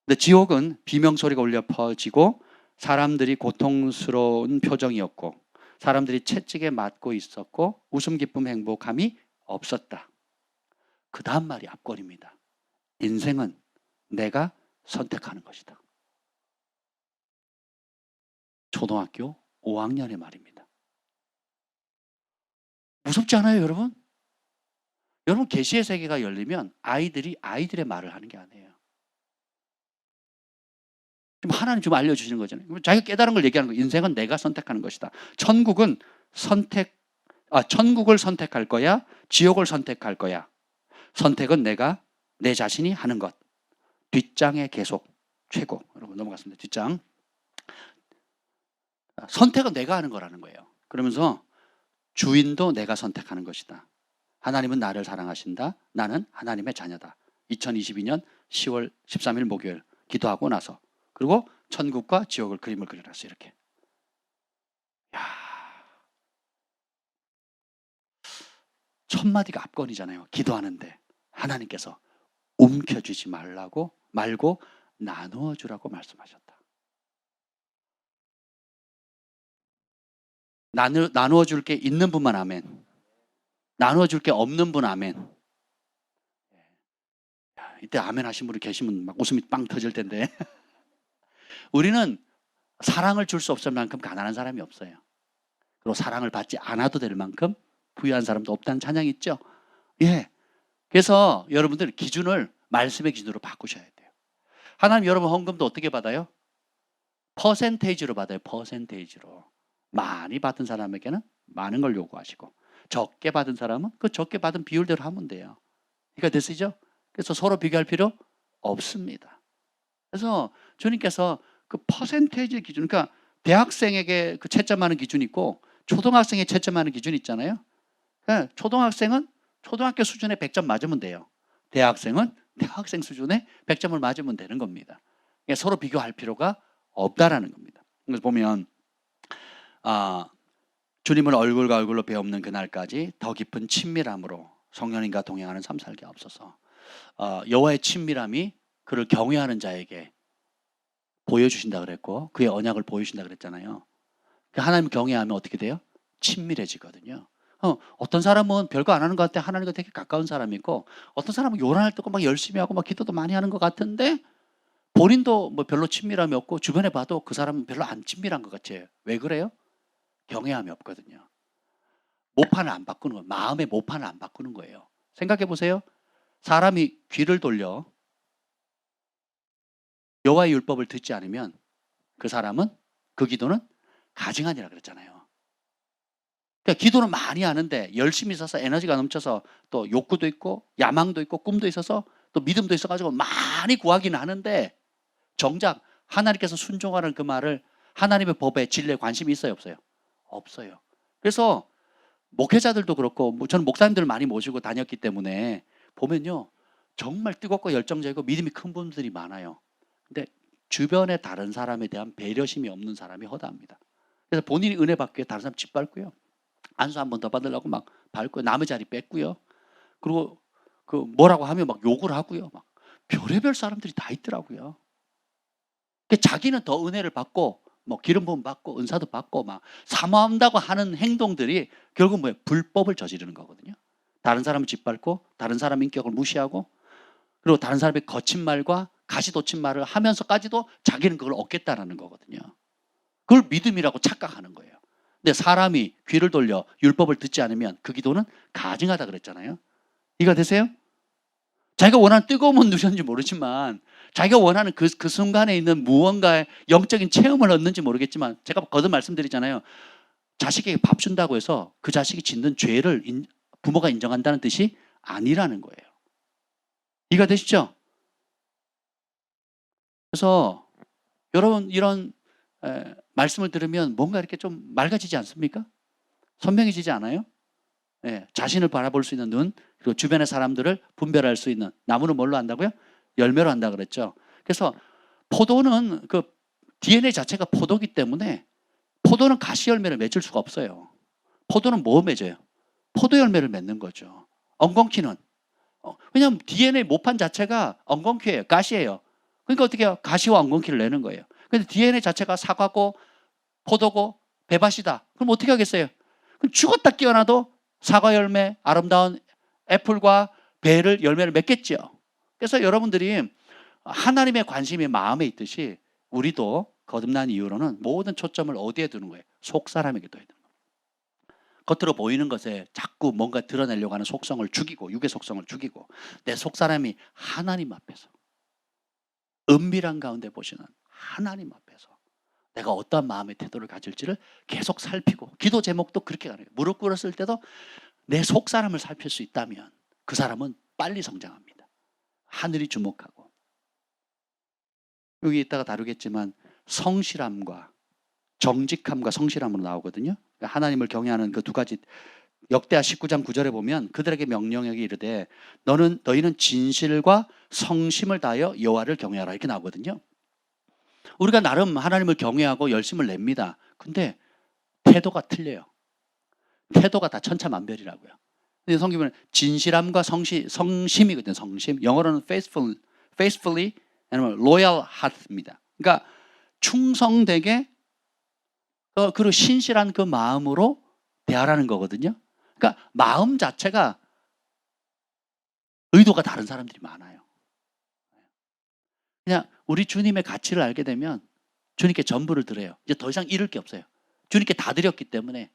[SPEAKER 1] 근데 지옥은 비명소리가 울려 퍼지고 사람들이 고통스러운 표정이었고 사람들이 채찍에 맞고 있었고 웃음, 기쁨, 행복함이 없었다. 그 다음 말이 압권입니다. 인생은 내가 선택하는 것이다. 초등학교 5학년의 말입니다. 무섭지 않아요, 여러분? 여러분, 계시의 세계가 열리면 아이들이 아이들의 말을 하는 게 아니에요. 지금 하나님 좀 알려주시는 거잖아요. 자기가 깨달은 걸 얘기하는 거예요. 인생은 내가 선택하는 것이다. 천국을 선택할 거야? 지옥을 선택할 거야? 선택은 내가 내 자신이 하는 것. 뒷장에 계속 최고. 여러분 넘어갔습니다. 뒷장. 선택은 내가 하는 거라는 거예요. 그러면서 주인도 내가 선택하는 것이다. 하나님은 나를 사랑하신다. 나는 하나님의 자녀다. 2022년 10월 13일 목요일 기도하고 나서 그리고 천국과 지옥을 그림을 그려놨어요. 이렇게. 야, 첫 마디가 압권이잖아요. 기도하는데 하나님께서 움켜쥐지 말고 나누어 주라고 말씀하셨다. 나누어 줄 게 있는 분만 아멘. 나누어 줄 게 없는 분 아멘. 이때 아멘 하신 분이 계시면 막 웃음이 빵 터질 텐데. 우리는 사랑을 줄 수 없을 만큼 가난한 사람이 없어요. 그리고 사랑을 받지 않아도 될 만큼 부유한 사람도 없다는 찬양이 있죠. 예. 그래서 여러분들 기준을 말씀의 기준으로 바꾸셔야 돼요. 하나님 여러분 헌금도 어떻게 받아요? 퍼센테이지로 받아요. 퍼센테이지로. 많이 받은 사람에게는 많은 걸 요구하시고 적게 받은 사람은 그 적게 받은 비율대로 하면 돼요. 이해가 되시죠? 그래서 서로 비교할 필요 없습니다. 그래서 주님께서 그 퍼센테이지 기준, 그러니까 대학생에게 그 채점하는 기준이 있고 초등학생에 채점하는 기준이 있잖아요. 그러니까 초등학생은 초등학교 수준에 100점 맞으면 돼요. 대학생은 대학생 수준에 100점을 맞으면 되는 겁니다. 그러니까 서로 비교할 필요가 없다라는 겁니다. 그래서 보면 주님을 얼굴과 얼굴로 배우는 그날까지 더 깊은 친밀함으로 성령님과 동행하는 삶 살게 없어서 여호와의 친밀함이 그를 경외하는 자에게 보여주신다 그랬고 그의 언약을 보여주신다 그랬잖아요. 하나님 경외하면 어떻게 돼요? 친밀해지거든요. 어떤 사람은 별거 안 하는 것 같아 하나님과 되게 가까운 사람이 있고 어떤 사람은 요란할 때고 막 열심히 하고 막 기도도 많이 하는 것 같은데 본인도 뭐 별로 친밀함이 없고 주변에 봐도 그 사람은 별로 안 친밀한 것 같아요. 왜 그래요? 경외함이 없거든요. 모판을 안 바꾸는 거예요. 마음의 모판을 안 바꾸는 거예요. 생각해 보세요. 사람이 귀를 돌려 여호와의 율법을 듣지 않으면 그 사람은, 그 기도는 가증하니라 그랬잖아요. 그러니까 기도는 많이 하는데 열심히 있어서 에너지가 넘쳐서 또 욕구도 있고 야망도 있고 꿈도 있어서 또 믿음도 있어가지고 많이 구하기는 하는데 정작 하나님께서 순종하는 그 말을, 하나님의 법에 진리에 관심이 있어요 없어요? 없어요. 그래서 목회자들도 그렇고 저는 목사님들을 많이 모시고 다녔기 때문에 보면요 정말 뜨겁고 열정적이고 믿음이 큰 분들이 많아요. 근데 주변에 다른 사람에 대한 배려심이 없는 사람이 허다합니다. 그래서 본인이 은혜 받기 위해 다른 사람 짓밟고요, 안수 한 번 더 받으려고 막 밟고요, 남의 자리 뺏고요, 그리고 그 뭐라고 하면 막 욕을 하고요, 막 별의별 사람들이 다 있더라고요. 자기는 더 은혜를 받고 뭐 기름 부음 받고 은사도 받고 막 사모한다고 하는 행동들이 결국 뭐예요? 불법을 저지르는 거거든요. 다른 사람을 짓밟고 다른 사람 인격을 무시하고 그리고 다른 사람의 거친 말과 가시돋친 말을 하면서까지도 자기는 그걸 얻겠다라는 거거든요. 그걸 믿음이라고 착각하는 거예요. 근데 사람이 귀를 돌려 율법을 듣지 않으면 그 기도는 가증하다 그랬잖아요. 이해가 되세요? 자기가 원하는 뜨거운 문 누셨는지 모르지만 자기가 원하는 그 순간에 있는 무언가의 영적인 체험을 얻는지 모르겠지만 제가 거듭 말씀드리잖아요. 자식에게 밥 준다고 해서 그 자식이 짓는 죄를 부모가 인정한다는 뜻이 아니라는 거예요. 이해가 되시죠? 그래서 여러분 이런 말씀을 들으면 뭔가 이렇게 좀 맑아지지 않습니까? 선명해지지 않아요? 자신을 바라볼 수 있는 눈, 그리고 주변의 사람들을 분별할 수 있는, 나무는 뭘로 한다고요? 열매로 한다 그랬죠. 그래서 포도는 그 DNA 자체가 포도기 때문에 포도는 가시 열매를 맺을 수가 없어요. 포도는 뭐 맺어요? 포도 열매를 맺는 거죠. 엉겅퀴는 왜냐하면 DNA 모판 자체가 엉겅퀴예요, 가시예요. 그러니까 어떻게 해요? 가시와 엉겅퀴를 내는 거예요. 근데 DNA 자체가 사과고 포도고 배밭이다. 그럼 어떻게 하겠어요? 그럼 죽었다 깨어나도 사과 열매, 아름다운 애플과 배를 열매를 맺겠죠. 그래서 여러분들이 하나님의 관심이 마음에 있듯이 우리도 거듭난 이후로는 모든 초점을 어디에 두는 거예요? 속 사람에게 둬야 되는 거예요. 겉으로 보이는 것에 자꾸 뭔가 드러내려고 하는 속성을 죽이고, 육의 속성을 죽이고, 내 속 사람이 하나님 앞에서 은밀한 가운데 보시는 하나님 앞에서 내가 어떠한 마음의 태도를 가질지를 계속 살피고, 기도 제목도 그렇게 가는 거예요. 무릎 꿇었을 때도 내 속 사람을 살필 수 있다면 그 사람은 빨리 성장합니다. 하늘이 주목하고. 여기 이따가 다루겠지만 성실함과 정직함과 성실함으로 나오거든요. 하나님을 경외하는 그 두 가지. 역대하 19장 9절에 보면 그들에게 명령하기 이르되 너희는 진실과 성심을 다하여 여호와를 경외하라 이렇게 나오거든요. 우리가 나름 하나님을 경외하고 열심을 냅니다. 근데 태도가 틀려요. 태도가 다 천차만별이라고요. 근데 성경은 진실함과 성심이거든요. 성심. 영어로는 faithfully 아니면 loyal heart입니다. 그러니까 충성되게 그리고 신실한 그 마음으로 대하라는 거거든요. 그러니까 마음 자체가 의도가 다른 사람들이 많아요. 그냥 우리 주님의 가치를 알게 되면 주님께 전부를 드려요. 이제 더 이상 잃을 게 없어요. 주님께 다 드렸기 때문에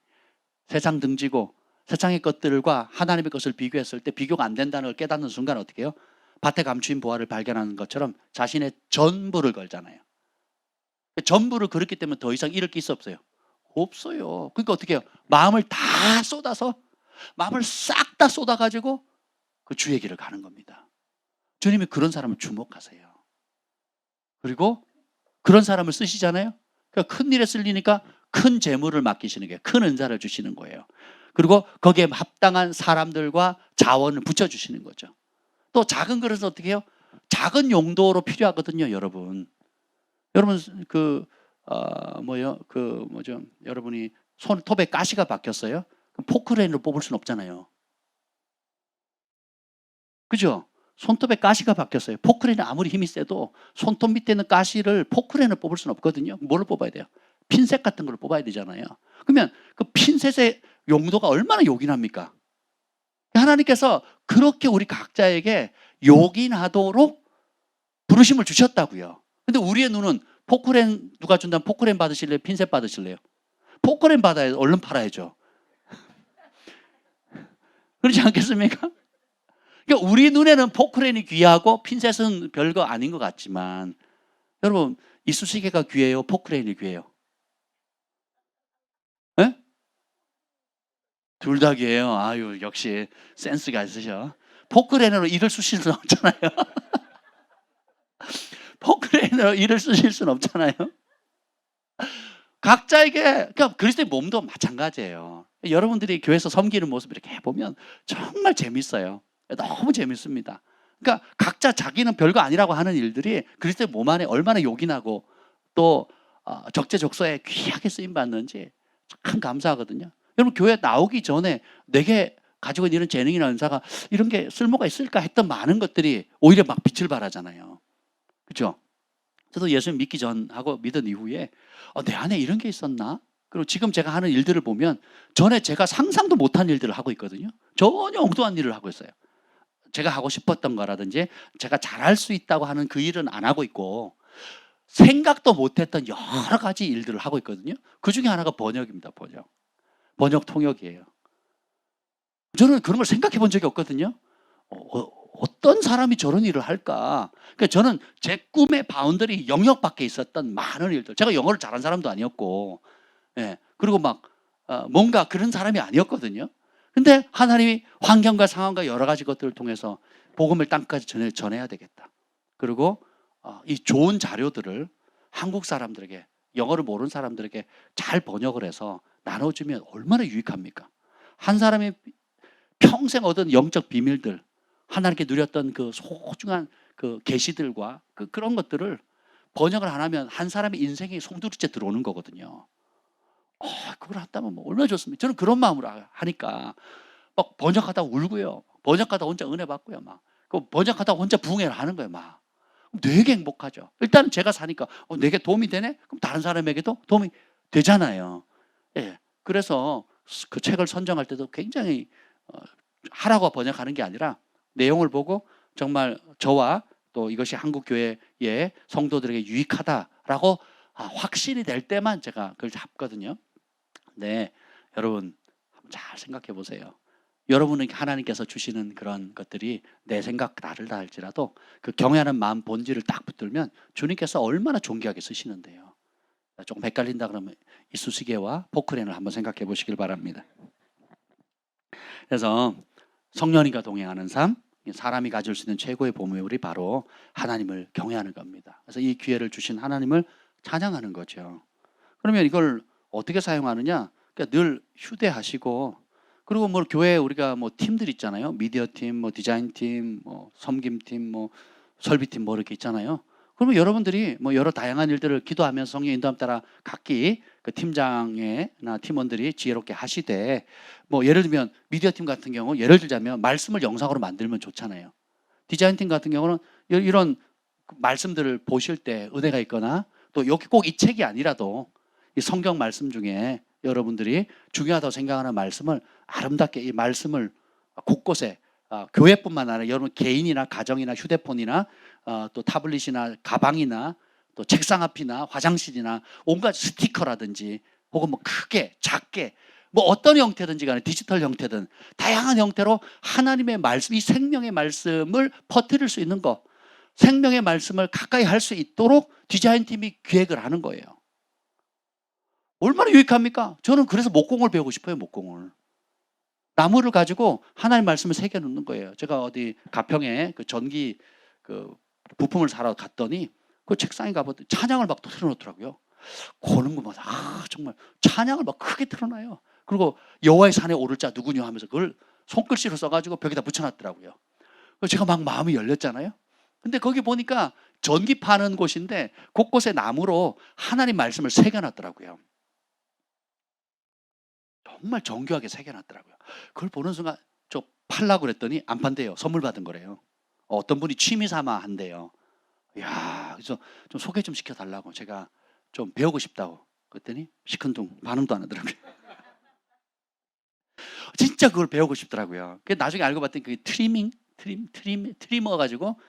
[SPEAKER 1] 세상 등지고 세상의 것들과 하나님의 것을 비교했을 때 비교가 안 된다는 걸 깨닫는 순간 어떻게 해요? 밭에 감추인 보화를 발견하는 것처럼 자신의 전부를 걸잖아요. 전부를 걸었기 때문에 더 이상 잃을 게 있어 없어요? 없어요. 그러니까 어떻게 해요? 마음을 다 쏟아서 마음을 싹 다 쏟아가지고 그 주의 길을 가는 겁니다. 주님이 그런 사람을 주목하세요. 그리고 그런 사람을 쓰시잖아요. 그러니까 큰 일에 쓸리니까 큰 재물을 맡기시는 거예요. 큰 은사를 주시는 거예요. 그리고 거기에 합당한 사람들과 자원을 붙여주시는 거죠. 또 작은 그릇은 어떻게 해요? 작은 용도로 필요하거든요, 여러분. 여러분 여러분이 손톱에 가시가 박혔어요. 그럼 포크레인으로 뽑을 수는 없잖아요. 그죠? 손톱에 가시가 박혔어요. 포크레인은 아무리 힘이 세도 손톱 밑에 있는 가시를 포크레인으로 뽑을 수는 없거든요. 뭘로 뽑아야 돼요? 핀셋 같은 걸 뽑아야 되잖아요. 그러면 그 핀셋의 용도가 얼마나 요긴합니까? 하나님께서 그렇게 우리 각자에게 요긴하도록 부르심을 주셨다고요. 근데 우리의 눈은 포크렌 누가 준다면 포크렌 받으실래요? 핀셋 받으실래요? 포크렌 받아야 얼른 팔아야죠. 그렇지 않겠습니까? 그러니까 우리 눈에는 포크렌이 귀하고 핀셋은 별거 아닌 것 같지만 여러분 이쑤시개가 귀해요? 포크렌이 귀해요? 네? 둘 다 귀해요. 아유 역시 센스가 있으셔. 포크렌으로 일을 쓰실 수는 없잖아요. 포크렌으로 일을 쓰실 수는 없잖아요. 각자에게 그러니까 그리스도의 몸도 마찬가지예요. 여러분들이 교회에서 섬기는 모습 이렇게 보면 정말 재밌어요. 너무 재밌습니다. 그러니까 각자 자기는 별거 아니라고 하는 일들이 그리스도의 몸 안에 얼마나 요긴하고 또 적재적소에 귀하게 쓰임 받는지 참 감사하거든요. 여러분 교회 나오기 전에 내게 가지고 있는 이런 재능이나 은사가 이런 게 쓸모가 있을까 했던 많은 것들이 오히려 막 빛을 발하잖아요. 그렇죠? 저도 예수 믿기 전하고 믿은 이후에 내 안에 이런 게 있었나? 그리고 지금 제가 하는 일들을 보면 전에 제가 상상도 못한 일들을 하고 있거든요. 전혀 엉뚱한 일을 하고 있어요. 제가 하고 싶었던 거라든지 제가 잘할 수 있다고 하는 그 일은 안 하고 있고 생각도 못했던 여러 가지 일들을 하고 있거든요. 그 중에 하나가 번역입니다. 번역 통역이에요. 저는 그런 걸 생각해 본 적이 없거든요. 어떤 사람이 저런 일을 할까? 그러니까 저는 제 꿈의 바운더리 영역 밖에 있었던 많은 일들. 제가 영어를 잘한 사람도 아니었고, 예. 그리고 막 뭔가 그런 사람이 아니었거든요. 근데 하나님이 환경과 상황과 여러 가지 것들을 통해서 복음을 땅까지 전해야 되겠다. 그리고 이 좋은 자료들을 한국 사람들에게 영어를 모르는 사람들에게 잘 번역을 해서 나눠주면 얼마나 유익합니까? 한 사람이 평생 얻은 영적 비밀들, 하나님께 누렸던 그 소중한 그 계시들과 그런 것들을 번역을 안 하면 한 사람의 인생이 송두리째 들어오는 거거든요. 그걸 한다면 뭐 얼마나 좋습니까? 저는 그런 마음으로 하니까 막 번역하다가 울고요. 번역하다가 혼자 은혜 받고요. 막 번역하다가 혼자 부흥회를 하는 거예요. 막 되게 행복하죠. 일단 제가 사니까 내게 도움이 되네? 그럼 다른 사람에게도 도움이 되잖아요. 예. 그래서 그 책을 선정할 때도 굉장히 하라고 번역하는 게 아니라 내용을 보고 정말 저와 또 이것이 한국 교회의 성도들에게 유익하다라고 확신이 될 때만 제가 그걸 잡거든요. 네, 여러분 잘 생각해 보세요. 여러분은 하나님께서 주시는 그런 것들이 내 생각 다르다 할지라도 그 경외하는 마음 본질을 딱 붙들면 주님께서 얼마나 존귀하게 쓰시는데요. 조금 헷갈린다 그러면 이쑤시개와 포크렌을 한번 생각해 보시길 바랍니다. 그래서 성령님과 동행하는 삶, 사람이 가질 수 있는 최고의 보물이 바로 하나님을 경외하는 겁니다. 그래서 이 기회를 주신 하나님을 찬양하는 거죠. 그러면 이걸 어떻게 사용하느냐? 그러니까 늘 휴대하시고 그리고 뭐 교회에 우리가 뭐 팀들 있잖아요. 미디어 팀, 뭐 디자인 팀, 뭐 섬김 팀, 뭐 설비 팀 뭐 이렇게 있잖아요. 그러면 여러분들이 뭐 여러 다양한 일들을 기도하면서 성령 인도함 따라 각기 그 팀장이나 팀원들이 지혜롭게 하시되 뭐 예를 들면 미디어 팀 같은 경우 예를 들자면 말씀을 영상으로 만들면 좋잖아요. 디자인 팀 같은 경우는 이런 말씀들을 보실 때 은혜가 있거나 또 여기 꼭 이 책이 아니라도 이 성경 말씀 중에 여러분들이 중요하다고 생각하는 말씀을 아름답게 이 말씀을 곳곳에 교회뿐만 아니라 여러분 개인이나 가정이나 휴대폰이나 또 타블릿이나 가방이나 또 책상 앞이나 화장실이나 온갖 스티커라든지 혹은 뭐 크게 작게 뭐 어떤 형태든지 간에 디지털 형태든 다양한 형태로 하나님의 말씀, 이 생명의 말씀을 퍼뜨릴 수 있는 것, 생명의 말씀을 가까이 할 수 있도록 디자인팀이 기획을 하는 거예요. 얼마나 유익합니까? 저는 그래서 목공을 배우고 싶어요. 목공을. 나무를 가지고 하나님의 말씀을 새겨 넣는 거예요. 제가 어디 가평에 그 전기 그 부품을 사러 갔더니 그 책상에 가보더니 찬양을 막 틀어놓더라고요. 고는 것마다 정말 찬양을 막 크게 틀어놔요. 그리고 여호와의 산에 오를 자 누구냐 하면서 그걸 손글씨로 써가지고 벽에다 붙여놨더라고요. 제가 막 마음이 열렸잖아요. 근데 거기 보니까 전기 파는 곳인데 곳곳에 나무로 하나님 말씀을 새겨놨더라고요. 정말 정교하게 새겨놨더라고요. 그걸 보는 순간 저 팔라고 그랬더니 안 판대요. 선물 받은 거래요. 어떤 분이 취미 삼아 한대요. 야, 그래서 좀 소개 좀 시켜달라고 제가 좀 배우고 싶다고 그랬더니 시큰둥 반응도 안 하더라고요. 진짜 그걸 배우고 싶더라고요. 나중에 알고 봤더니 그게 트리머 가지고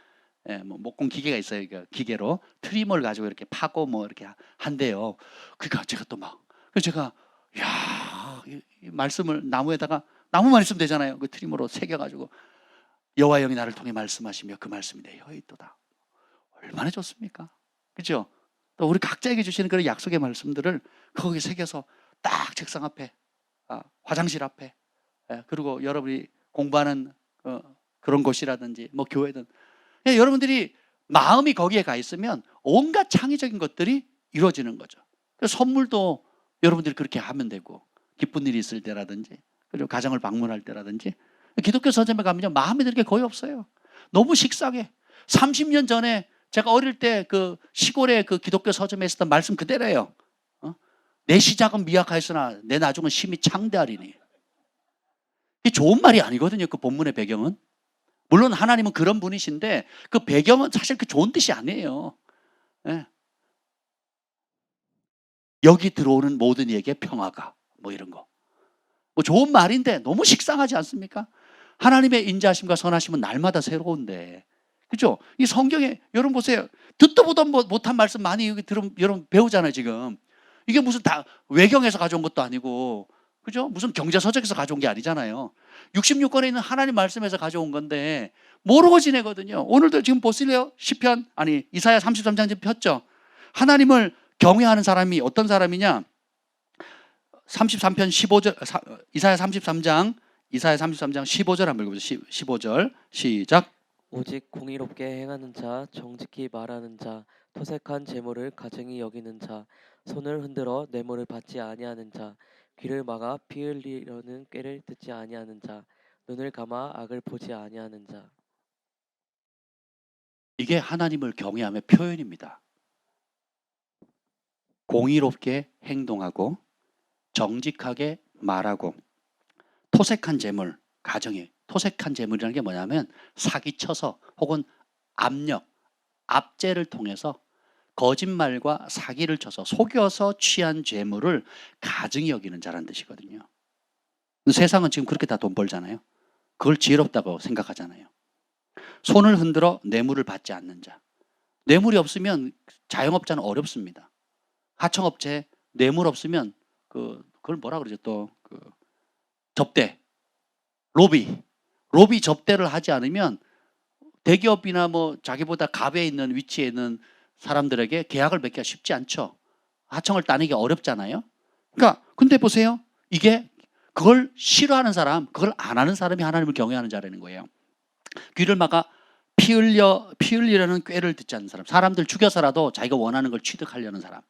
[SPEAKER 1] 예, 뭐 목공 기계가 있어요. 그 기계로 트리머를 가지고 이렇게 파고 뭐 이렇게 한대요. 그러니까 제가 또 막, 그래서 제가 야, 이 말씀을 나무에다가 나무만 있으면 되잖아요. 그 트리머로 새겨가지고 여호와 영이 나를 통해 말씀하시며 그 말씀이 내 혀에 있도다. 얼마나 좋습니까? 그죠? 또 우리 각자에게 주시는 그런 약속의 말씀들을 거기에 새겨서 딱 책상 앞에, 화장실 앞에, 그리고 여러분이 공부하는 그런 곳이라든지 뭐 교회든, 여러분들이 마음이 거기에 가 있으면 온갖 창의적인 것들이 이루어지는 거죠. 그래서 선물도 여러분들이 그렇게 하면 되고, 기쁜 일이 있을 때라든지, 그리고 가정을 방문할 때라든지. 기독교 서점에 가면요, 마음에 드는 게 거의 없어요. 너무 식상해. 30년 전에 제가 어릴 때 그 시골의 그 기독교 서점에 있었던 말씀 그대로예요. 내 시작은 미약하였으나 내 나중은 심히 창대하리니. 이게 좋은 말이 아니거든요. 그 본문의 배경은. 물론 하나님은 그런 분이신데 그 배경은 사실 그 좋은 뜻이 아니에요. 예. 여기 들어오는 모든 이에게 평화가, 뭐 이런 거. 뭐 좋은 말인데 너무 식상하지 않습니까? 하나님의 인자하심과 선하심은 날마다 새로운데, 그죠? 이 성경에 여러분 보세요. 듣도 보도 못한 말씀 많이 여기 여러분 배우잖아요 지금. 이게 무슨 다 외경에서 가져온 것도 아니고, 그죠? 무슨 경제서적에서 가져온 게 아니잖아요. 66권에 있는 하나님 말씀에서 가져온 건데 모르고 지내거든요. 오늘도 지금 보실래요? 이사야 33장 지금 폈죠? 하나님을 경외하는 사람이 어떤 사람이냐? 33편 15절, 이사야 33장 15절 한번 읽어보죠. 15절 시작.
[SPEAKER 2] 오직 공의롭게 행하는 자, 정직히 말하는 자, 토색한 재물을 가증히 여기는 자, 손을 흔들어 뇌물을 받지 아니하는 자, 귀를 막아 피 흘리려는 꾀를 듣지 아니하는 자, 눈을 감아 악을 보지 아니하는 자.
[SPEAKER 1] 이게 하나님을 경외함의 표현입니다. 공의롭게 행동하고 정직하게 말하고 토색한 재물, 가정에 토색한 재물이라는 게 뭐냐면 사기쳐서 혹은 압력, 압제를 통해서 거짓말과 사기를 쳐서 속여서 취한 재물을 가증히 여기는 자라는 뜻이거든요. 세상은 지금 그렇게 다 돈 벌잖아요. 그걸 지혜롭다고 생각하잖아요. 손을 흔들어 뇌물을 받지 않는 자. 뇌물이 없으면 자영업자는 어렵습니다. 하청업체 뇌물 없으면 그걸 뭐라 그러죠? 또 접대, 로비 접대를 하지 않으면 대기업이나 뭐 자기보다 갑에 있는 위치에 있는 사람들에게 계약을 맺기가 쉽지 않죠. 하청을 따내기 어렵잖아요. 그러니까 근데 보세요. 이게 그걸 싫어하는 사람, 그걸 안 하는 사람이 하나님을 경외하는 자라는 거예요. 귀를 막아 피 흘리려는 꾀를 듣지 않는 사람, 사람들 죽여서라도 자기가 원하는 걸 취득하려는 사람,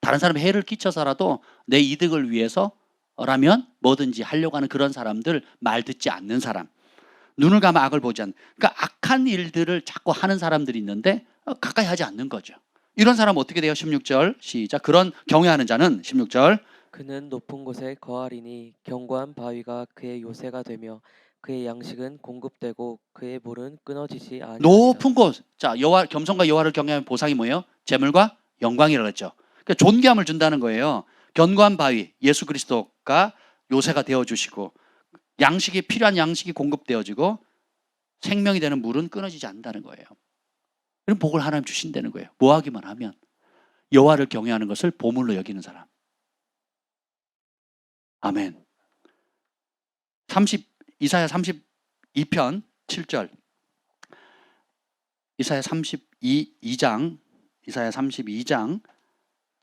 [SPEAKER 1] 다른 사람에 해를 끼쳐서라도 내 이득을 위해서라면 뭐든지 하려고 하는 그런 사람들, 말 듣지 않는 사람, 눈을 감아 악을 보지 않는, 그러니까 악한 일들을 자꾸 하는 사람들이 있는데 가까이 하지 않는 거죠. 이런 사람은 어떻게 돼요? 16절 시작. 그런 경외하는 자는 16절
[SPEAKER 2] 그는 높은 곳에 거하리니 견고한 바위가 그의 요새가 되며 그의 양식은 공급되고 그의 물은 끊어지지 아니하리라.
[SPEAKER 1] 높은 곳. 자, 겸손과 여호와를 경외하면 보상이 뭐예요? 재물과 영광이라고 했죠. 그러니까 존귀함을 준다는 거예요. 견고한 바위, 예수 그리스도가 요새가 되어 주시고 양식이 필요한 양식이 공급되어지고 생명이 되는 물은 끊어지지 않는다는 거예요. 그럼 복을 하나님 주신다는 거예요. 뭐 하기만 하면 여호와를 경외하는 것을 보물로 여기는 사람. 아멘. 이사야 32편 7절. 이사야 32장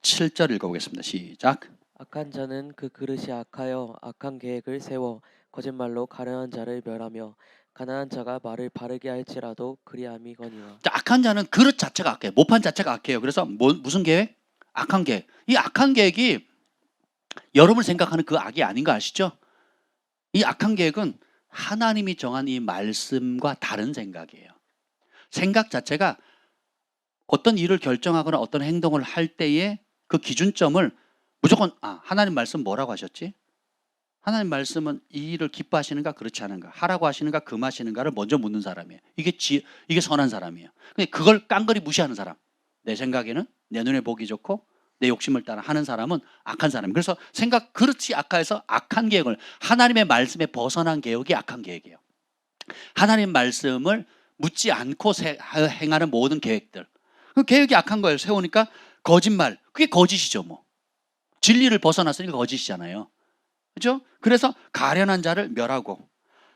[SPEAKER 1] 7절 읽어보겠습니다. 시작.
[SPEAKER 2] 악한 자는 그 그릇이 악하여 악한 계획을 세워 거짓말로 가련한 자를 멸하며 가난한 자가 말을 바르게 할지라도 그리함이거니와.
[SPEAKER 1] 자, 악한 자는 그릇 자체가 악해요. 모판 자체가 악해요. 그래서 무슨 계획? 악한 계획. 이 악한 계획이 여러분을 생각하는 그 악이 아닌 거 아시죠? 이 악한 계획은 하나님이 정한 이 말씀과 다른 생각이에요. 생각 자체가 어떤 일을 결정하거나 어떤 행동을 할 때의 그 기준점을 무조건 하나님 말씀 뭐라고 하셨지? 하나님 말씀은 이 일을 기뻐하시는가 그렇지 않은가, 하라고 하시는가 금하시는가를 먼저 묻는 사람이에요. 이게 선한 사람이에요. 근데 그걸 깡그리 무시하는 사람, 내 생각에는 내 눈에 보기 좋고 내 욕심을 따라 하는 사람은 악한 사람이에요. 그래서 생각 그렇지 악화해서 악한 계획을, 하나님의 말씀에 벗어난 계획이 악한 계획이에요. 하나님 말씀을 묻지 않고 행하는 모든 계획들. 그 계획이 악한 거예요. 세우니까 거짓말. 그게 거짓이죠, 뭐. 진리를 벗어났으니까 거짓이잖아요. 그죠? 그래서 가련한 자를 멸하고,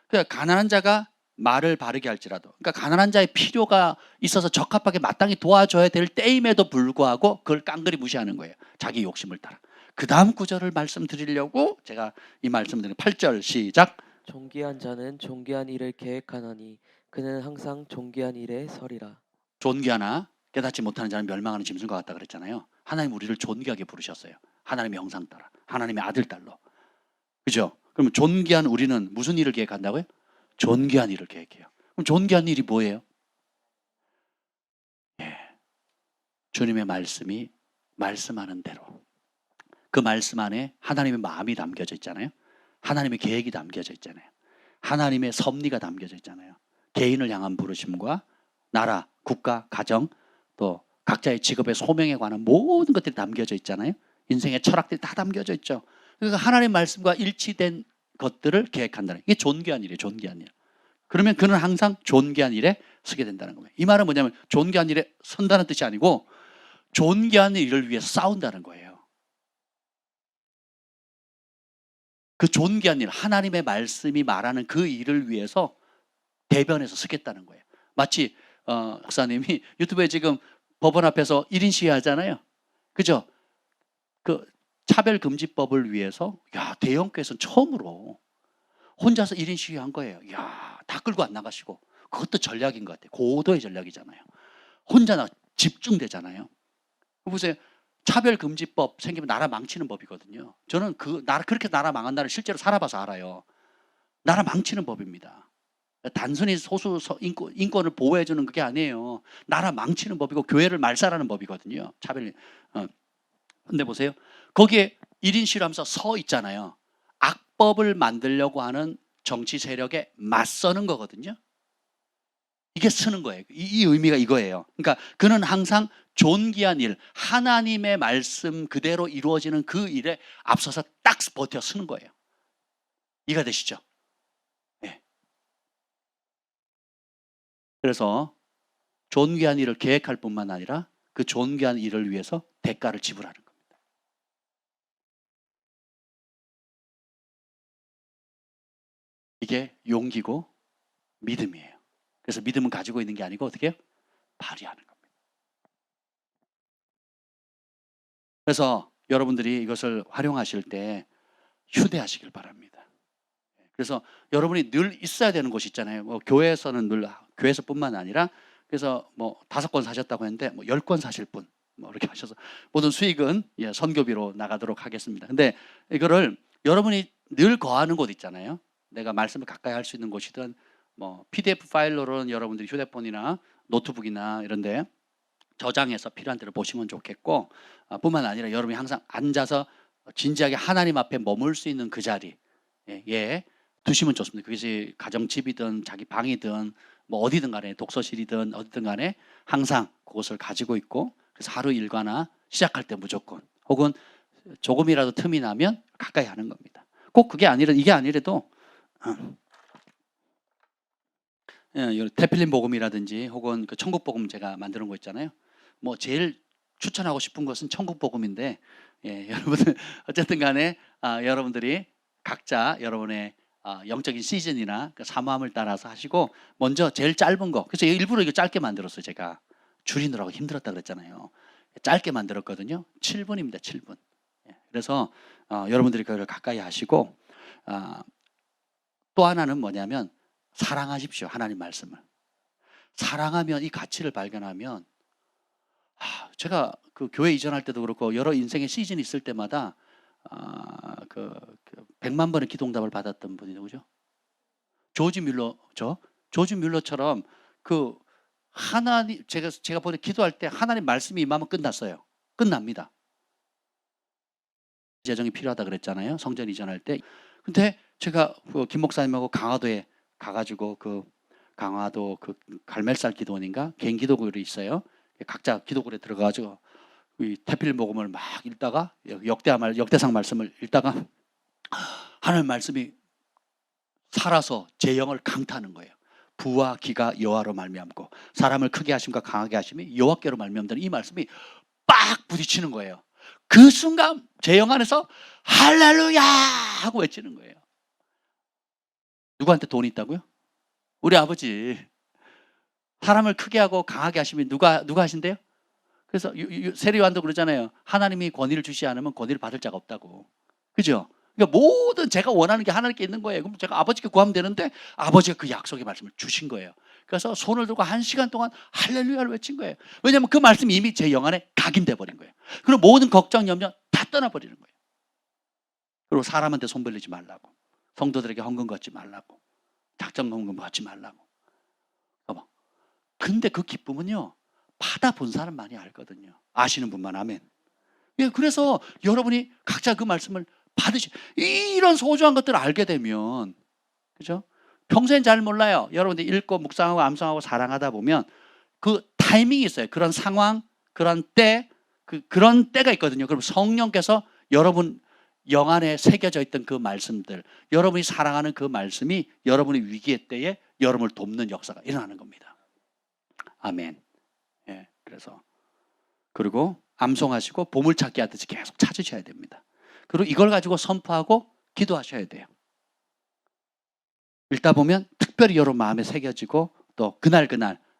[SPEAKER 1] 그러니까 가난한 자가 말을 바르게 할지라도, 그러니까 가난한 자의 필요가 있어서 적합하게 마땅히 도와줘야 될 때임에도 불구하고 그걸 깡그리 무시하는 거예요. 자기 욕심을 따라. 그 다음 구절을 말씀드리려고 제가 이 말씀드린 8절 시작.
[SPEAKER 2] 존귀한 자는 존귀한 일을 계획하나니 그는 항상 존귀한 일에 서리라.
[SPEAKER 1] 존귀하나 깨닫지 못하는 자는 멸망하는 짐승과 같다 그랬잖아요. 하나님 우리를 존귀하게 부르셨어요. 하나님의 형상 따라, 하나님의 아들 딸로. 그죠? 그럼 존귀한 우리는 무슨 일을 계획한다고요? 존귀한 일을 계획해요. 그럼 존귀한 일이 뭐예요? 예, 주님의 말씀이 말씀하는 대로, 그 말씀 안에 하나님의 마음이 담겨져 있잖아요. 하나님의 계획이 담겨져 있잖아요. 하나님의 섭리가 담겨져 있잖아요. 개인을 향한 부르심과 나라, 국가, 가정, 또 각자의 직업의 소명에 관한 모든 것들이 담겨져 있잖아요. 인생의 철학들이 다 담겨져 있죠. 그러니까 하나님 말씀과 일치된 것들을 계획한다는, 이게 존귀한 일이에요. 존귀한 일. 그러면 그는 항상 존귀한 일에 서게 된다는 거예요. 이 말은 뭐냐면 존귀한 일에 선다는 뜻이 아니고 존귀한 일을 위해서 싸운다는 거예요. 그 존귀한 일, 하나님의 말씀이 말하는 그 일을 위해서 대변해서 서겠다는 거예요. 마치 목사님이 유튜브에 지금 법원 앞에서 1인 시위하잖아요. 그죠? 그 차별금지법을 위해서 대형교회에서는 처음으로 혼자서 1인 시위한 거예요. 다 끌고 안 나가시고. 그것도 전략인 것 같아요. 고도의 전략이잖아요. 혼자 집중되잖아요. 보세요. 차별금지법 생기면 나라 망치는 법이거든요. 저는 그렇게 나라 망한 나라를 실제로 살아봐서 알아요. 나라 망치는 법입니다. 단순히 소수 인권을 보호해주는 그게 아니에요. 나라 망치는 법이고 교회를 말살하는 법이거든요. 근데 보세요. 거기에 1인 시위하면서 서 있잖아요. 악법을 만들려고 하는 정치 세력에 맞서는 거거든요. 이게 쓰는 거예요. 이 의미가 이거예요. 그러니까 그는 항상 존귀한 일, 하나님의 말씀 그대로 이루어지는 그 일에 앞서서 딱 버텨 쓰는 거예요. 이해가 되시죠? 네. 그래서 존귀한 일을 계획할 뿐만 아니라 그 존귀한 일을 위해서 대가를 지불하는 겁니다. 이게 용기고 믿음이에요. 그래서 믿음은 가지고 있는 게 아니고 어떻게 해요? 발휘하는 겁니다. 그래서 여러분들이 이것을 활용하실 때 휴대하시길 바랍니다. 그래서 여러분이 늘 있어야 되는 곳이 있잖아요. 교회에서는 늘 교회에서뿐만 아니라, 그래서 5권 사셨다고 했는데 10권 사실 분 이렇게 하셔서 모든 수익은 선교비로 나가도록 하겠습니다. 근데 이거를 여러분이 늘 거하는 곳 있잖아요. 내가 말씀을 가까이 할 수 있는 곳이든 PDF 파일로는 여러분들이 휴대폰이나 노트북이나 이런데 저장해서 필요한 대로 보시면 좋겠고, 뿐만 아니라 여러분이 항상 앉아서 진지하게 하나님 앞에 머물 수 있는 그 자리에 두시면 좋습니다. 그것이 가정집이든 자기 방이든 어디든 간에, 독서실이든 어디든 간에 항상 그것을 가지고 있고, 그래서 하루 일과나 시작할 때 무조건, 혹은 조금이라도 틈이 나면 가까이 하는 겁니다. 꼭 이게 아니라도 태필린 복음이라든지 혹은 그 천국 복음 제가 만드는 거 있잖아요. 제일 추천하고 싶은 것은 천국 복음인데, 여러분들 어쨌든 간에 여러분들이 각자 여러분의 영적인 시즌이나 그 사모함을 따라서 하시고, 먼저 제일 짧은 거, 그래서 일부러 이거 짧게 만들었어요. 제가 줄이느라고 힘들었다 그랬잖아요. 짧게 만들었거든요. 7분입니다. 7분. 그래서 여러분들이 그걸 가까이 하시고, 또 하나는 뭐냐면 사랑하십시오. 하나님 말씀을 사랑하면, 이 가치를 발견하면, 제가 그 교회 이전할 때도 그렇고 여러 인생의 시즌이 있을 때마다 그 100만 번의 기도응답을 받았던 분이 누구죠? 조지 뮬러처럼 그 하나님, 제가 보는 기도할 때 하나님 말씀이 임하면 끝났어요. 끝납니다. 재정이 필요하다 그랬잖아요. 성전 이전할 때. 근데 제가 김 목사님하고 강화도에 가가지고 그 강화도 그 갈멜살 기도원인가 개인 기도굴이 있어요. 각자 기도굴에 들어가가지고 이 태필 복음을 막 읽다가 역대상 말씀을 읽다가 하나님 말씀이 살아서 제 영을 강타하는 거예요. 부와 기가 여호와로 말미암고 사람을 크게 하심과 강하게 하심이 여호와께로 말미암다는 이 말씀이 빡 부딪히는 거예요. 그 순간 제 영 안에서 할렐루야 하고 외치는 거예요. 누구한테 돈이 있다고요? 우리 아버지. 사람을 크게 하고 강하게 하시면 누가 하신대요? 그래서 세리요한도 그러잖아요. 하나님이 권위를 주시지 않으면 권위를 받을 자가 없다고. 그죠? 그러니까 모든 제가 원하는 게 하나님께 있는 거예요. 그럼 제가 아버지께 구하면 되는데 아버지가 그 약속의 말씀을 주신 거예요. 그래서 손을 들고 1시간 동안 할렐루야를 외친 거예요. 왜냐하면 그 말씀이 이미 제 영 안에 각인돼 버린 거예요. 그리고 모든 걱정, 염려 다 떠나버리는 거예요. 그리고 사람한테 손 벌리지 말라고. 성도들에게 헌금 걷지 말라고. 작정 헌금 받지 말라고. 근데 그 기쁨은요, 받아본 사람만이 알거든요. 아시는 분만. 아멘. 예, 그래서 여러분이 각자 그 말씀을 이런 소중한 것들을 알게 되면, 그죠? 평소엔 잘 몰라요. 여러분들 읽고 묵상하고 암송하고 사랑하다 보면 그 타이밍이 있어요. 그런 상황, 그런 때, 그런 때가 있거든요. 그럼 성령께서 여러분 영 안에 새겨져 있던 그 말씀들, 여러분이 사랑하는 그 말씀이 여러분의 위기의 때에 여러분을 돕는 역사가 일어나는 겁니다. 아멘. 예, 그래서 그리고 암송하시고 보물찾기 하듯이 계속 찾으셔야 됩니다. 그리고 이걸 가지고 선포하고 기도하셔야 돼요. 읽다 보면 특별히 여러분 마음에 새겨지고 또 그날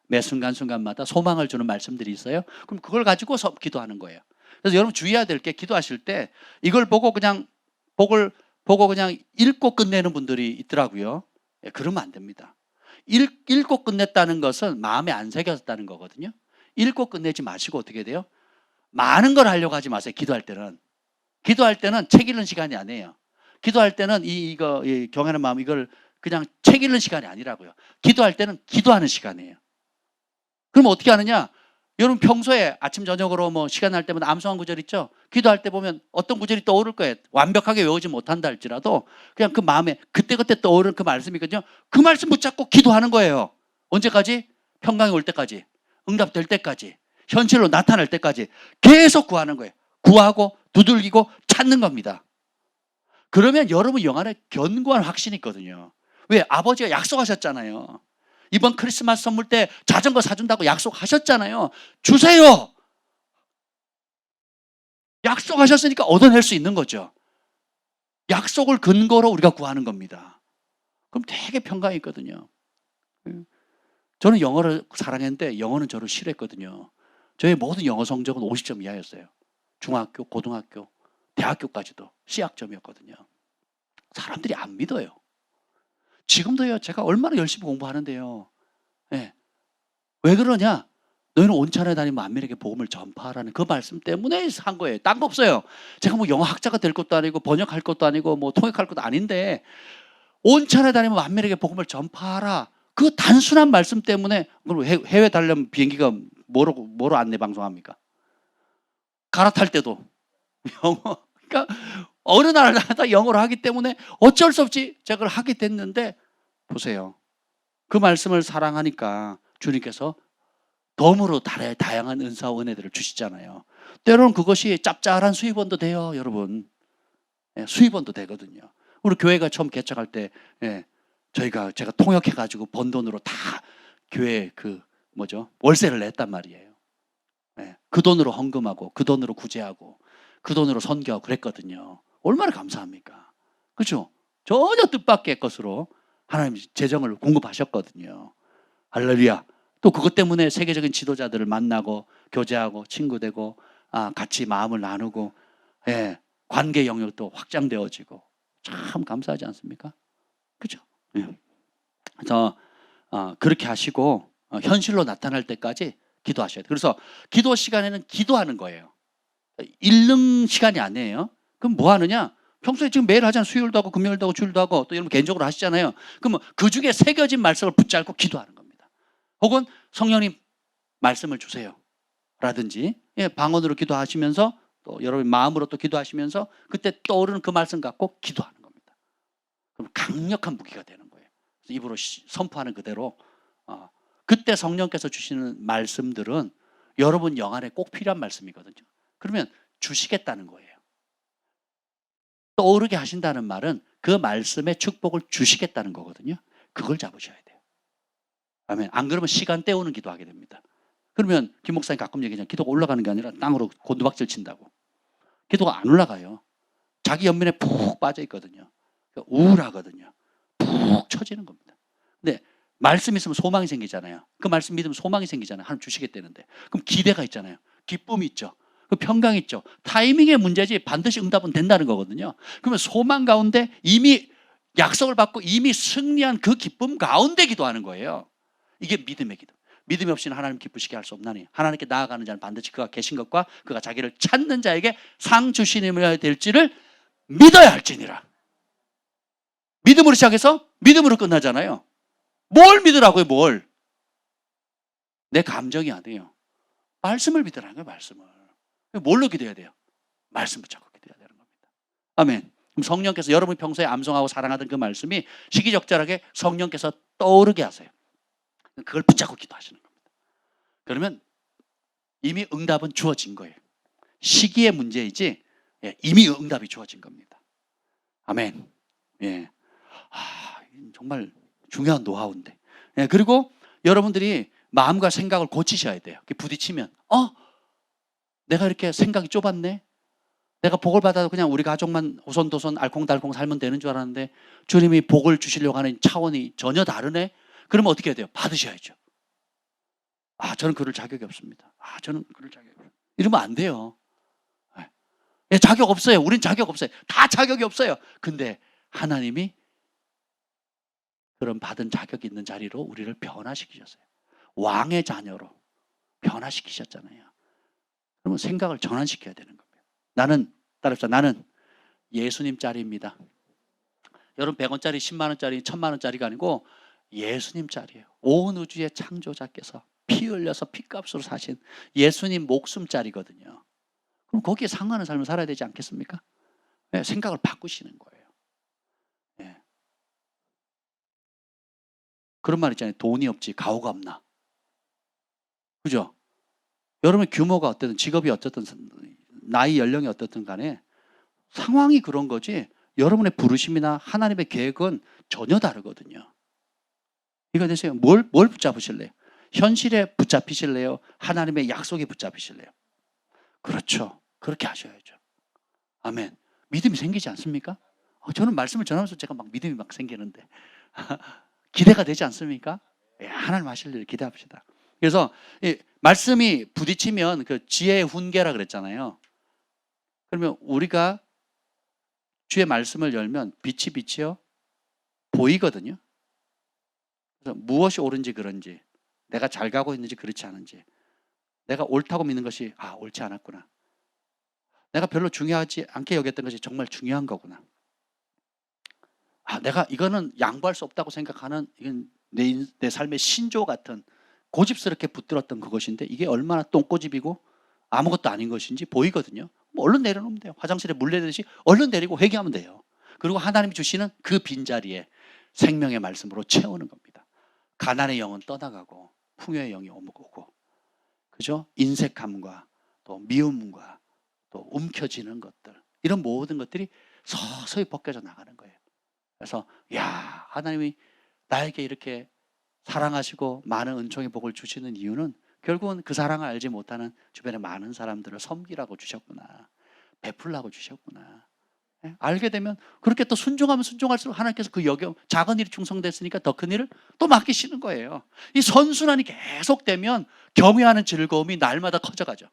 [SPEAKER 1] 매 순간순간마다 소망을 주는 말씀들이 있어요. 그럼 그걸 가지고 기도하는 거예요. 그래서 여러분 주의해야 될 게 기도하실 때 이걸 보고 그냥 읽고 끝내는 분들이 있더라고요. 예, 그러면 안 됩니다. 읽고 끝냈다는 것은 마음에 안 새겨졌다는 거거든요. 읽고 끝내지 마시고 어떻게 돼요? 많은 걸 하려고 하지 마세요. 기도할 때는 책 읽는 시간이 아니에요. 기도할 때는 이 경외하는 마음 이걸 그냥 책 읽는 시간이 아니라고요. 기도할 때는 기도하는 시간이에요. 그럼 어떻게 하느냐? 여러분 평소에 아침 저녁으로 뭐 시간 날 때마다 암송한 구절 있죠? 기도할 때 보면 어떤 구절이 떠오를 거예요. 완벽하게 외우지 못한다 할지라도 그냥 그 마음에 그때그때 떠오르는 그 말씀이거든요. 그 말씀 붙잡고 기도하는 거예요. 언제까지? 평강이 올 때까지, 응답될 때까지, 현실로 나타날 때까지 계속 구하는 거예요. 구하고 두들기고 찾는 겁니다. 그러면 여러분 영 안에 견고한 확신이 있거든요. 왜? 아버지가 약속하셨잖아요. 이번 크리스마스 선물 때 자전거 사준다고 약속하셨잖아요. 주세요. 약속하셨으니까 얻어낼 수 있는 거죠. 약속을 근거로 우리가 구하는 겁니다. 그럼 되게 평강이 있거든요. 저는 영어를 사랑했는데 영어는 저를 싫어했거든요. 저의 모든 영어 성적은 50점 이하였어요. 중학교, 고등학교, 대학교까지도 C학점이었거든요. 사람들이 안 믿어요. 지금도요, 제가 얼마나 열심히 공부하는데요. 네. 왜 그러냐? 너희는 온천에 다니면 만민에게 복음을 전파하라는 그 말씀 때문에 한 거예요. 딴 거 없어요. 제가 뭐 영어 학자가 될 것도 아니고 번역할 것도 아니고 뭐 통역할 것도 아닌데 온천에 다니면 만민에게 복음을 전파하라. 그 단순한 말씀 때문에. 그럼 해외 달려면 비행기가 뭐로 안내 방송합니까? 갈아탈 때도 영어. 그러니까 어느 나라다 영어로 하기 때문에 어쩔 수 없이 제가 그걸 하게 됐는데 보세요. 그 말씀을 사랑하니까 주님께서 덤으로 다양한 은사와 은혜들을 주시잖아요. 때로는 그것이 짭짤한 수입원도 돼요, 여러분. 예, 수입원도 되거든요. 우리 교회가 처음 개척할 때 제가 통역해가지고 번 돈으로 다 교회 월세를 냈단 말이에요. 예, 그 돈으로 헌금하고 그 돈으로 구제하고 그 돈으로 선교하고 그랬거든요. 얼마나 감사합니까? 그렇죠? 전혀 뜻밖의 것으로 하나님 재정을 공급하셨거든요. 할렐루야. 또 그것 때문에 세계적인 지도자들을 만나고 교제하고 친구 되고 같이 마음을 나누고 관계 영역도 확장되어지고 참 감사하지 않습니까? 그렇죠? 그래서 그렇게 하시고 현실로 나타날 때까지 기도하셔야 돼요. 그래서 기도 시간에는 기도하는 거예요. 읽는 시간이 아니에요. 그럼 뭐 하느냐? 평소에 지금 매일 하잖아요. 수요일도 하고 금요일도 하고 주일도 하고 또 여러분 개인적으로 하시잖아요. 그러면 그 중에 새겨진 말씀을 붙잡고 기도하는 겁니다. 혹은 성령님 말씀을 주세요 라든지 방언으로 기도하시면서 또 여러분 마음으로 또 기도하시면서 그때 떠오르는 그 말씀 갖고 기도하는 겁니다. 그럼 강력한 무기가 되는 거예요. 입으로 선포하는 그대로 그때 성령께서 주시는 말씀들은 여러분 영 안에 꼭 필요한 말씀이거든요. 그러면 주시겠다는 거예요. 떠오르게 하신다는 말은 그 말씀의 축복을 주시겠다는 거거든요. 그걸 잡으셔야 돼요. 아멘. 안 그러면 시간 때우는 기도하게 됩니다. 그러면 김 목사님 가끔 얘기하잖아요. 기도가 올라가는 게 아니라 땅으로 곤두박질 친다고. 기도가 안 올라가요. 자기 연민에 푹 빠져 있거든요. 그러니까 우울하거든요. 푹 처지는 겁니다. 근데 말씀 있으면 소망이 생기잖아요. 그 말씀 믿으면 소망이 생기잖아요. 하나님 주시겠다는데. 그럼 기대가 있잖아요. 기쁨이 있죠. 그 평강이 있죠. 타이밍의 문제지 반드시 응답은 된다는 거거든요. 그러면 소망 가운데 이미 약속을 받고 이미 승리한 그 기쁨 가운데 기도하는 거예요. 이게 믿음의 기도. 믿음이 없이는 하나님 기쁘시게 할 수 없나니 하나님께 나아가는 자는 반드시 그가 계신 것과 그가 자기를 찾는 자에게 상 주시님을 될지를 믿어야 할지니라. 믿음으로 시작해서 믿음으로 끝나잖아요. 뭘 믿으라고요, 뭘? 내 감정이 아니에요. 말씀을 믿으라는 거예요, 말씀을. 뭘로 기도해야 돼요? 말씀 붙잡고 기도해야 되는 겁니다. 아멘. 그럼 성령께서 여러분이 평소에 암송하고 사랑하던 그 말씀이 시기적절하게 성령께서 떠오르게 하세요. 그걸 붙잡고 기도하시는 겁니다. 그러면 이미 응답은 주어진 거예요. 시기의 문제이지 이미 응답이 주어진 겁니다. 아멘. 예. 정말 중요한 노하우인데. 예, 그리고 여러분들이 마음과 생각을 고치셔야 돼요. 부딪히면 내가 이렇게 생각이 좁았네. 내가 복을 받아도 그냥 우리 가족만 오손도손 알콩달콩 살면 되는 줄 알았는데 주님이 복을 주시려고 하는 차원이 전혀 다르네. 그러면 어떻게 해야 돼요? 받으셔야죠. 저는 그럴 자격이 없습니다. 저는 그럴 자격이 없어요. 이러면 안 돼요. 예, 자격 없어요. 우린 자격 없어요. 다 자격이 없어요. 근데 하나님이 그런 받은 자격이 있는 자리로 우리를 변화시키셨어요. 왕의 자녀로 변화시키셨잖아요. 그러면 생각을 전환시켜야 되는 겁니다. 따라합시다. 나는 예수님 짤입니다. 여러분 100원짜리, 10만원짜리, 1000만원짜리가 아니고 예수님 짤이에요. 온 우주의 창조자께서 피 흘려서 피값으로 사신 예수님 목숨짜리거든요. 그럼 거기에 상관한 삶을 살아야 되지 않겠습니까? 네, 생각을 바꾸시는 거예요. 네. 그런 말 있잖아요. 돈이 없지 가오가 없나. 그죠? 여러분의 규모가 어쨌든 직업이 어쨌든 나이 연령이 어떻든 간에 상황이 그런 거지 여러분의 부르심이나 하나님의 계획은 전혀 다르거든요. 이거 되세요? 뭘 붙잡으실래요? 현실에 붙잡히실래요? 하나님의 약속에 붙잡히실래요? 그렇죠. 그렇게 하셔야죠. 아멘. 믿음이 생기지 않습니까? 저는 말씀을 전하면서 제가 막 믿음이 막 생기는데 기대가 되지 않습니까? 하나님 하실 일을 기대합시다. 그래서 말씀이 부딪히면 그 지혜의 훈계라 그랬잖아요. 그러면 우리가 주의 말씀을 열면 빛이요 보이거든요. 그래서 무엇이 옳은지 그런지, 내가 잘 가고 있는지 그렇지 않은지, 내가 옳다고 믿는 것이 옳지 않았구나, 내가 별로 중요하지 않게 여겼던 것이 정말 중요한 거구나, 내가 이거는 양보할 수 없다고 생각하는 이건 내 삶의 신조 같은 고집스럽게 붙들었던 그것인데 이게 얼마나 똥꼬집이고 아무것도 아닌 것인지 보이거든요. 얼른 내려놓으면 돼요. 화장실에 물 내리듯이 얼른 내리고 회개하면 돼요. 그리고 하나님이 주시는 그 빈자리에 생명의 말씀으로 채우는 겁니다. 가난의 영은 떠나가고 풍요의 영이 오고, 그죠? 인색함과 또 미움과 또 움켜쥐는 것들, 이런 모든 것들이 서서히 벗겨져 나가는 거예요. 그래서 하나님이 나에게 이렇게 사랑하시고 많은 은총의 복을 주시는 이유는 결국은 그 사랑을 알지 못하는 주변의 많은 사람들을 섬기라고 주셨구나, 베풀라고 주셨구나. 알게 되면 그렇게 또 순종하면 순종할수록 하나님께서 그 작은 일이 충성됐으니까 더 큰 일을 또 맡기시는 거예요. 이 선순환이 계속되면 경외하는 즐거움이 날마다 커져가죠.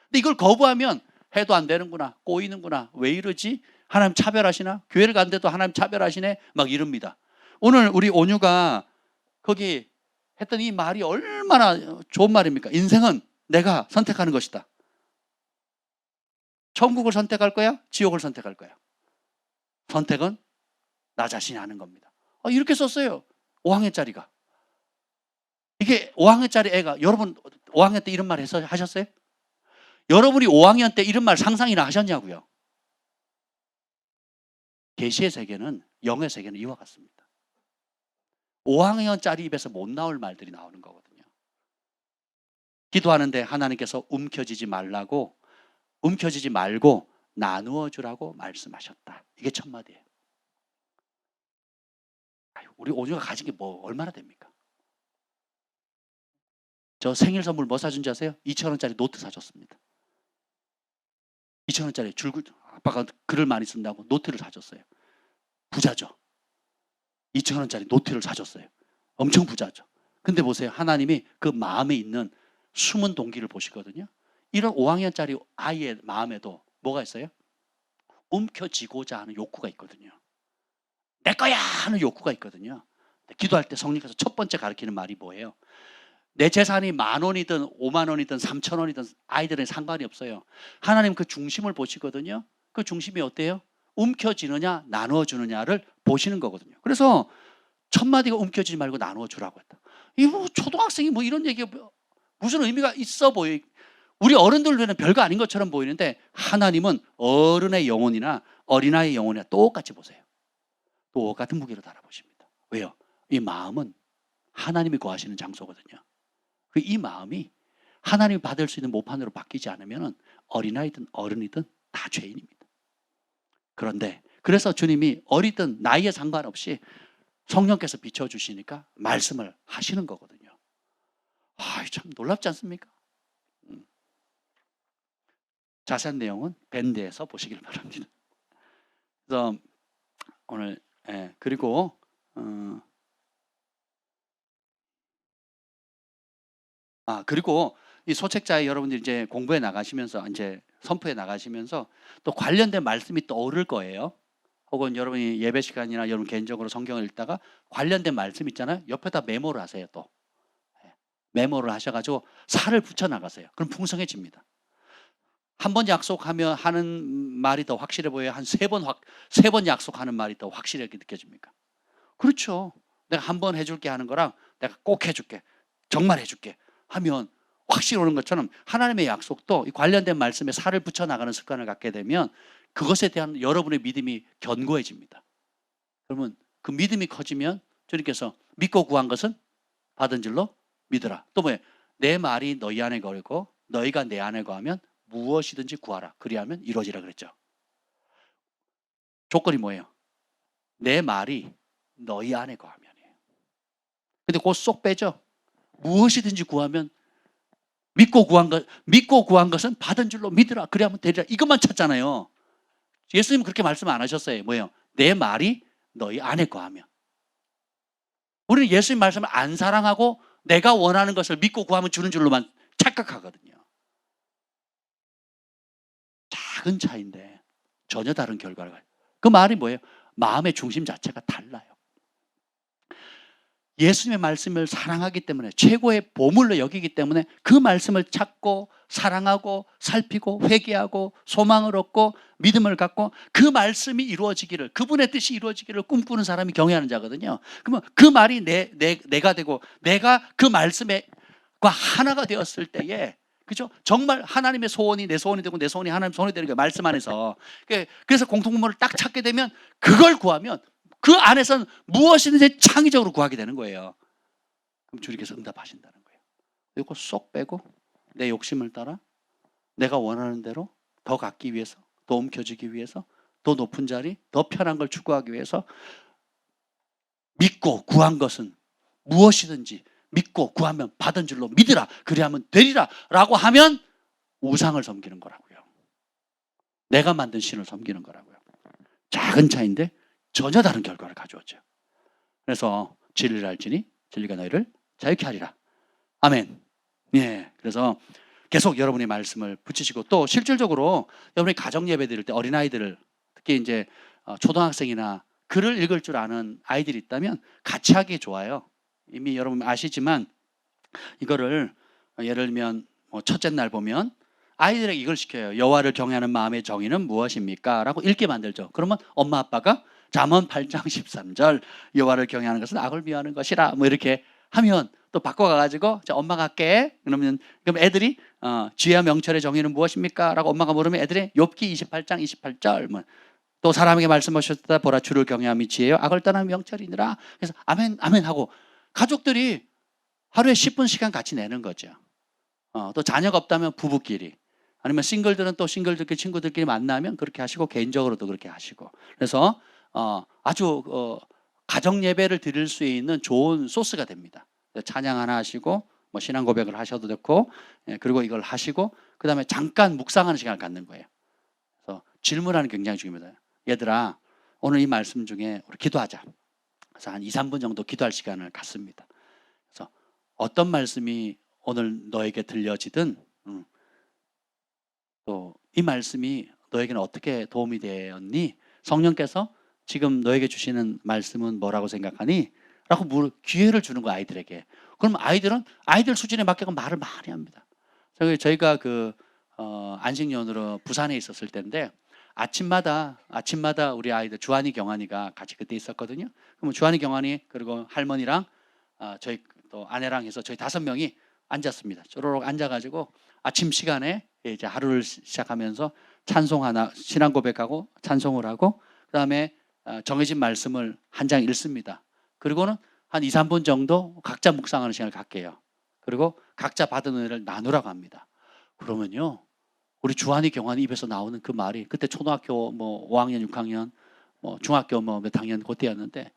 [SPEAKER 1] 근데 이걸 거부하면 해도 안 되는구나, 꼬이는구나, 왜 이러지? 하나님 차별하시나? 교회를 갔는데도 하나님 차별하시네? 막 이럽니다. 오늘 우리 온유가 거기 했던 이 말이 얼마나 좋은 말입니까? 인생은 내가 선택하는 것이다. 천국을 선택할 거야? 지옥을 선택할 거야? 선택은 나 자신이 하는 겁니다. 이렇게 썼어요. 5학년짜리가. 이게 5학년짜리 애가, 여러분 5학년 때 이런 말 하셨어요? 여러분이 5학년 때 이런 말 상상이나 하셨냐고요? 계시의 세계는, 영의 세계는 이와 같습니다. 5학년짜리 입에서 못 나올 말들이 나오는 거거든요. 기도하는데 하나님께서 움켜쥐지 말고 나누어 주라고 말씀하셨다. 이게 첫 마디예요. 우리 온유가 가진 게 뭐 얼마나 됩니까? 저 생일 선물 뭐 사준지 아세요? 2,000원짜리 노트 사줬습니다. 2,000원짜리 줄글 아빠가 글을 많이 쓴다고 노트를 사줬어요. 부자죠. 2,000원짜리 노트를 사줬어요. 엄청 부자죠. 근데 보세요. 하나님이 그 마음에 있는 숨은 동기를 보시거든요. 이런 5학년짜리 아이의 마음에도 뭐가 있어요? 움켜쥐고자 하는 욕구가 있거든요. 내 거야 하는 욕구가 있거든요. 기도할 때 성령께서 첫 번째 가르치는 말이 뭐예요? 내 재산이 10,000원이든 50,000원이든 3,000원이든 아이들은 상관이 없어요. 하나님 그 중심을 보시거든요. 그 중심이 어때요? 움켜쥐느냐 나누어주느냐를 보시는 거거든요. 그래서 첫 마디가 움켜쥐지 말고 나누어주라고 했다. 이 뭐 초등학생이 뭐 이런 얘기가 무슨 의미가 있어 보여. 우리 어른들 눈에는 별거 아닌 것처럼 보이는데 하나님은 어른의 영혼이나 어린아이의 영혼이나 똑같이 보세요. 똑같은 무게로 달아보십니다. 왜요? 이 마음은 하나님이 거하시는 장소거든요. 이 마음이 하나님이 받을 수 있는 모판으로 바뀌지 않으면 어린아이든 어른이든 다 죄인입니다. 그런데 그래서 주님이 어리든 나이에 상관없이 성령께서 비춰주시니까 말씀을 하시는 거거든요. 참 놀랍지 않습니까? 자세한 내용은 밴드에서 보시길 바랍니다. 그래서 오늘 그리고 그리고 이 소책자에 여러분들이 이제 공부해 나가시면서 이제 선포해 나가시면서 또 관련된 말씀이 떠오를 거예요. 혹은 여러분이 예배 시간이나 여러분 개인적으로 성경을 읽다가 관련된 말씀 있잖아요. 옆에다 메모를 하세요. 또 메모를 하셔가지고 살을 붙여 나가세요. 그럼 풍성해집니다. 한 번 약속하면 하는 말이 더 확실해 보여요? 한 세 번 약속하는 말이 더 확실하게 느껴집니까? 그렇죠. 내가 한 번 해줄게 하는 거랑 내가 꼭 해줄게, 정말 해줄게 하면 확실히 오는 것처럼 하나님의 약속도 이 관련된 말씀에 살을 붙여 나가는 습관을 갖게 되면 그것에 대한 여러분의 믿음이 견고해집니다. 그러면 그 믿음이 커지면 주님께서 믿고 구한 것은 받은 줄로 믿으라. 또 뭐예요? 내 말이 너희 안에 거하고 너희가 내 안에 거하면 무엇이든지 구하라. 그리하면 이루어지라 그랬죠. 조건이 뭐예요? 내 말이 너희 안에 거하면이에요. 근데 그거 쏙 빼죠. 무엇이든지 구하면 믿고 구한 것은 받은 줄로 믿으라. 그래야만 되리라. 이것만 찾잖아요. 예수님은 그렇게 말씀 안 하셨어요. 뭐예요? 내 말이 너희 안에 거하면. 우리는 예수님 말씀을 안 사랑하고 내가 원하는 것을 믿고 구하면 주는 줄로만 착각하거든요. 작은 차이인데 전혀 다른 결과를 가요. 그 말이 뭐예요? 마음의 중심 자체가 달라요. 예수님의 말씀을 사랑하기 때문에 최고의 보물로 여기기 때문에 그 말씀을 찾고 사랑하고 살피고 회개하고 소망을 얻고 믿음을 갖고 그 말씀이 이루어지기를 그분의 뜻이 이루어지기를 꿈꾸는 사람이 경외하는 자거든요. 그러면 그 말이 내가 되고 내가 그 말씀과 하나가 되었을 때에 그죠? 정말 하나님의 소원이 내 소원이 되고 내 소원이 하나님의 소원이 되는 거예요. 말씀 안에서. 그래서 공통분모를 딱 찾게 되면 그걸 구하면 그 안에서는 무엇이든지 창의적으로 구하게 되는 거예요. 그럼 주님께서 응답하신다는 거예요. 이거 쏙 빼고 내 욕심을 따라 내가 원하는 대로 더 갖기 위해서, 더 움켜쥐기 위해서, 더 높은 자리, 더 편한 걸 추구하기 위해서 믿고 구한 것은 무엇이든지 믿고 구하면 받은 줄로 믿으라. 그리하면 되리라. 라고 하면 우상을 섬기는 거라고요. 내가 만든 신을 섬기는 거라고요. 작은 차이인데 전혀 다른 결과를 가져오죠. 그래서 진리를 알지니 진리가 너희를 자유케 하리라. 아멘. 예. 그래서 계속 여러분의 말씀을 붙이시고 또 실질적으로 여러분이 가정 예배 드릴 때 어린아이들을 특히 이제 초등학생이나 글을 읽을 줄 아는 아이들이 있다면 같이 하기 좋아요. 이미 여러분 아시지만 이거를 예를 들면 첫째 날 보면 아이들에게 이걸 시켜요. 여호와를 경외하는 마음의 정의는 무엇입니까? 라고 읽게 만들죠. 그러면 엄마 아빠가 잠언 8장 13절 여호와를 경외하는 것은 악을 미워하는 것이라 뭐 이렇게 하면 또 바꿔가지고 자, 엄마가 할게. 그럼 애들이 지혜와 명철의 정의는 무엇입니까? 라고 엄마가 물으면 애들이 욥기 28장 28절 뭐 또 사람에게 말씀하셨다 보라 주를 경외함이 지혜요 악을 떠나는 명철이니라. 그래서 아멘 아멘 하고 가족들이 하루에 10분 시간 같이 내는 거죠. 또 자녀가 없다면 부부끼리 아니면 싱글들은 또 싱글들끼리 친구들끼리 만나면 그렇게 하시고 개인적으로도 그렇게 하시고 그래서 아주 가정 예배를 드릴 수 있는 좋은 소스가 됩니다. 찬양 하나 하시고 뭐 신앙 고백을 하셔도 좋고, 그리고 이걸 하시고 그 다음에 잠깐 묵상하는 시간을 갖는 거예요. 그래서 질문하는 게 굉장히 중요합니다. 얘들아, 오늘 이 말씀 중에 우리 기도하자. 그래서 한 2, 3분 정도 기도할 시간을 갖습니다. 그래서 어떤 말씀이 오늘 너에게 들려지든 또 이 말씀이 너에게는 어떻게 도움이 되었니? 성령께서 지금 너에게 주시는 말씀은 뭐라고 생각하니? 라고 기회를 주는 거야, 아이들에게. 그럼 아이들은 아이들 수준에 맞게 말을 많이 합니다. 저희가 안식년으로 부산에 있었을 때인데 아침마다 우리 아이들 주한이 경환이가 같이 그때 있었거든요. 그러면 주한이 경환이 그리고 할머니랑 저희 또 아내랑 해서 저희 5명이 앉았습니다. 쪼로록 앉아가지고 아침 시간에 이제 하루를 시작하면서 찬송 하나, 신앙 고백하고 찬송을 하고 그다음에 정해진 말씀을 한 장 읽습니다. 그리고는 한 2, 3분 정도 각자 묵상하는 시간을 갖게요. 그리고 각자 받은 은혜를 나누라고 합니다. 그러면요, 우리 주한이 경환이 입에서 나오는 그 말이 그때 초등학교 뭐 5학년, 6학년, 뭐 중학교 뭐 몇 학년 그때였는데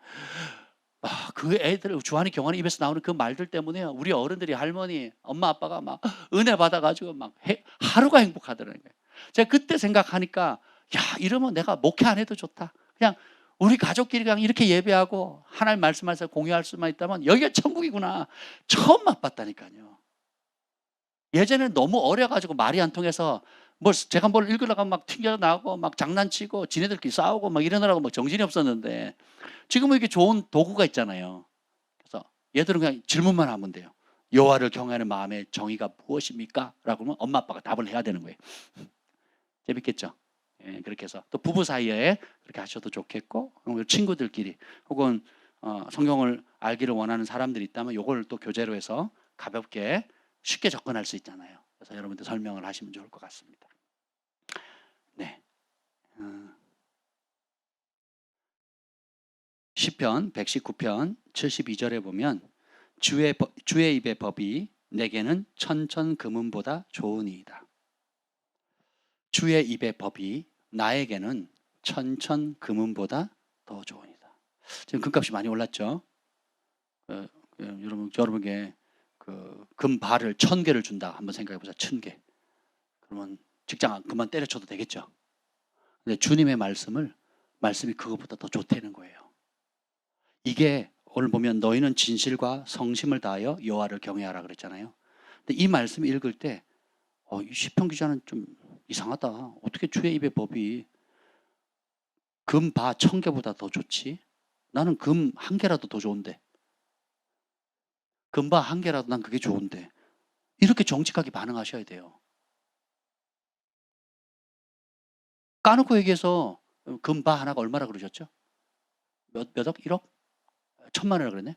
[SPEAKER 1] 그 애들 주한이 경환이 입에서 나오는 그 말들 때문에 우리 어른들이 할머니, 엄마, 아빠가 막 은혜 받아가지고 막 하루가 행복하더라는 거예요. 제가 그때 생각하니까 야, 이러면 내가 목회 안 해도 좋다. 그냥 우리 가족끼리 그냥 이렇게 예배하고 하나님 말씀하면서 공유할 수만 있다면 여기가 천국이구나. 처음 맛봤다니까요. 예전에는 너무 어려가지고 말이 안 통해서 제가 뭘 읽으려고 막 튕겨나가고 막 장난치고 지네들끼리 싸우고 막 이러느라고 막 정신이 없었는데 지금은 이렇게 좋은 도구가 있잖아요. 그래서 얘들은 그냥 질문만 하면 돼요. 여호와를 경외하는 마음의 정의가 무엇입니까? 라고 하면 엄마 아빠가 답을 해야 되는 거예요. 재밌겠죠? 예, 그렇게 해서 또 부부 사이에 그렇게 하셔도 좋겠고 친구들끼리 혹은 성경을 알기를 원하는 사람들이 있다면 이걸 또 교재로 해서 가볍게 쉽게 접근할 수 있잖아요. 그래서 여러분들 설명을 하시면 좋을 것 같습니다. 네. 시편 119편 72절에 보면 주의 입의 법이 내게는 천천 금은보다 좋으니이다. 주의 입의 법이 나에게는 천천 금은보다 더 좋으니이다. 지금 금값이 많이 올랐죠. 여러분께 금발을 1000개를 준다. 한번 생각해 보자. 1000개. 그러면 직장 그만 때려쳐도 되겠죠. 근데 주님의 말씀이 그것보다 더 좋다는 거예요. 이게 오늘 보면 너희는 진실과 성심을 다하여 여호와를 경외하라 그랬잖아요. 근데 이 말씀 읽을 때 이 시편 기자는 좀 이상하다. 어떻게 주의 입의 법이 금바 1000개보다 더 좋지? 나는 금 1개라도 더 좋은데. 금바 1개라도 난 그게 좋은데. 이렇게 정직하게 반응하셔야 돼요. 까놓고 얘기해서 금바 하나가 얼마나 그러셨죠? 몇 억? 1억? 1000만 원이라고 그랬네?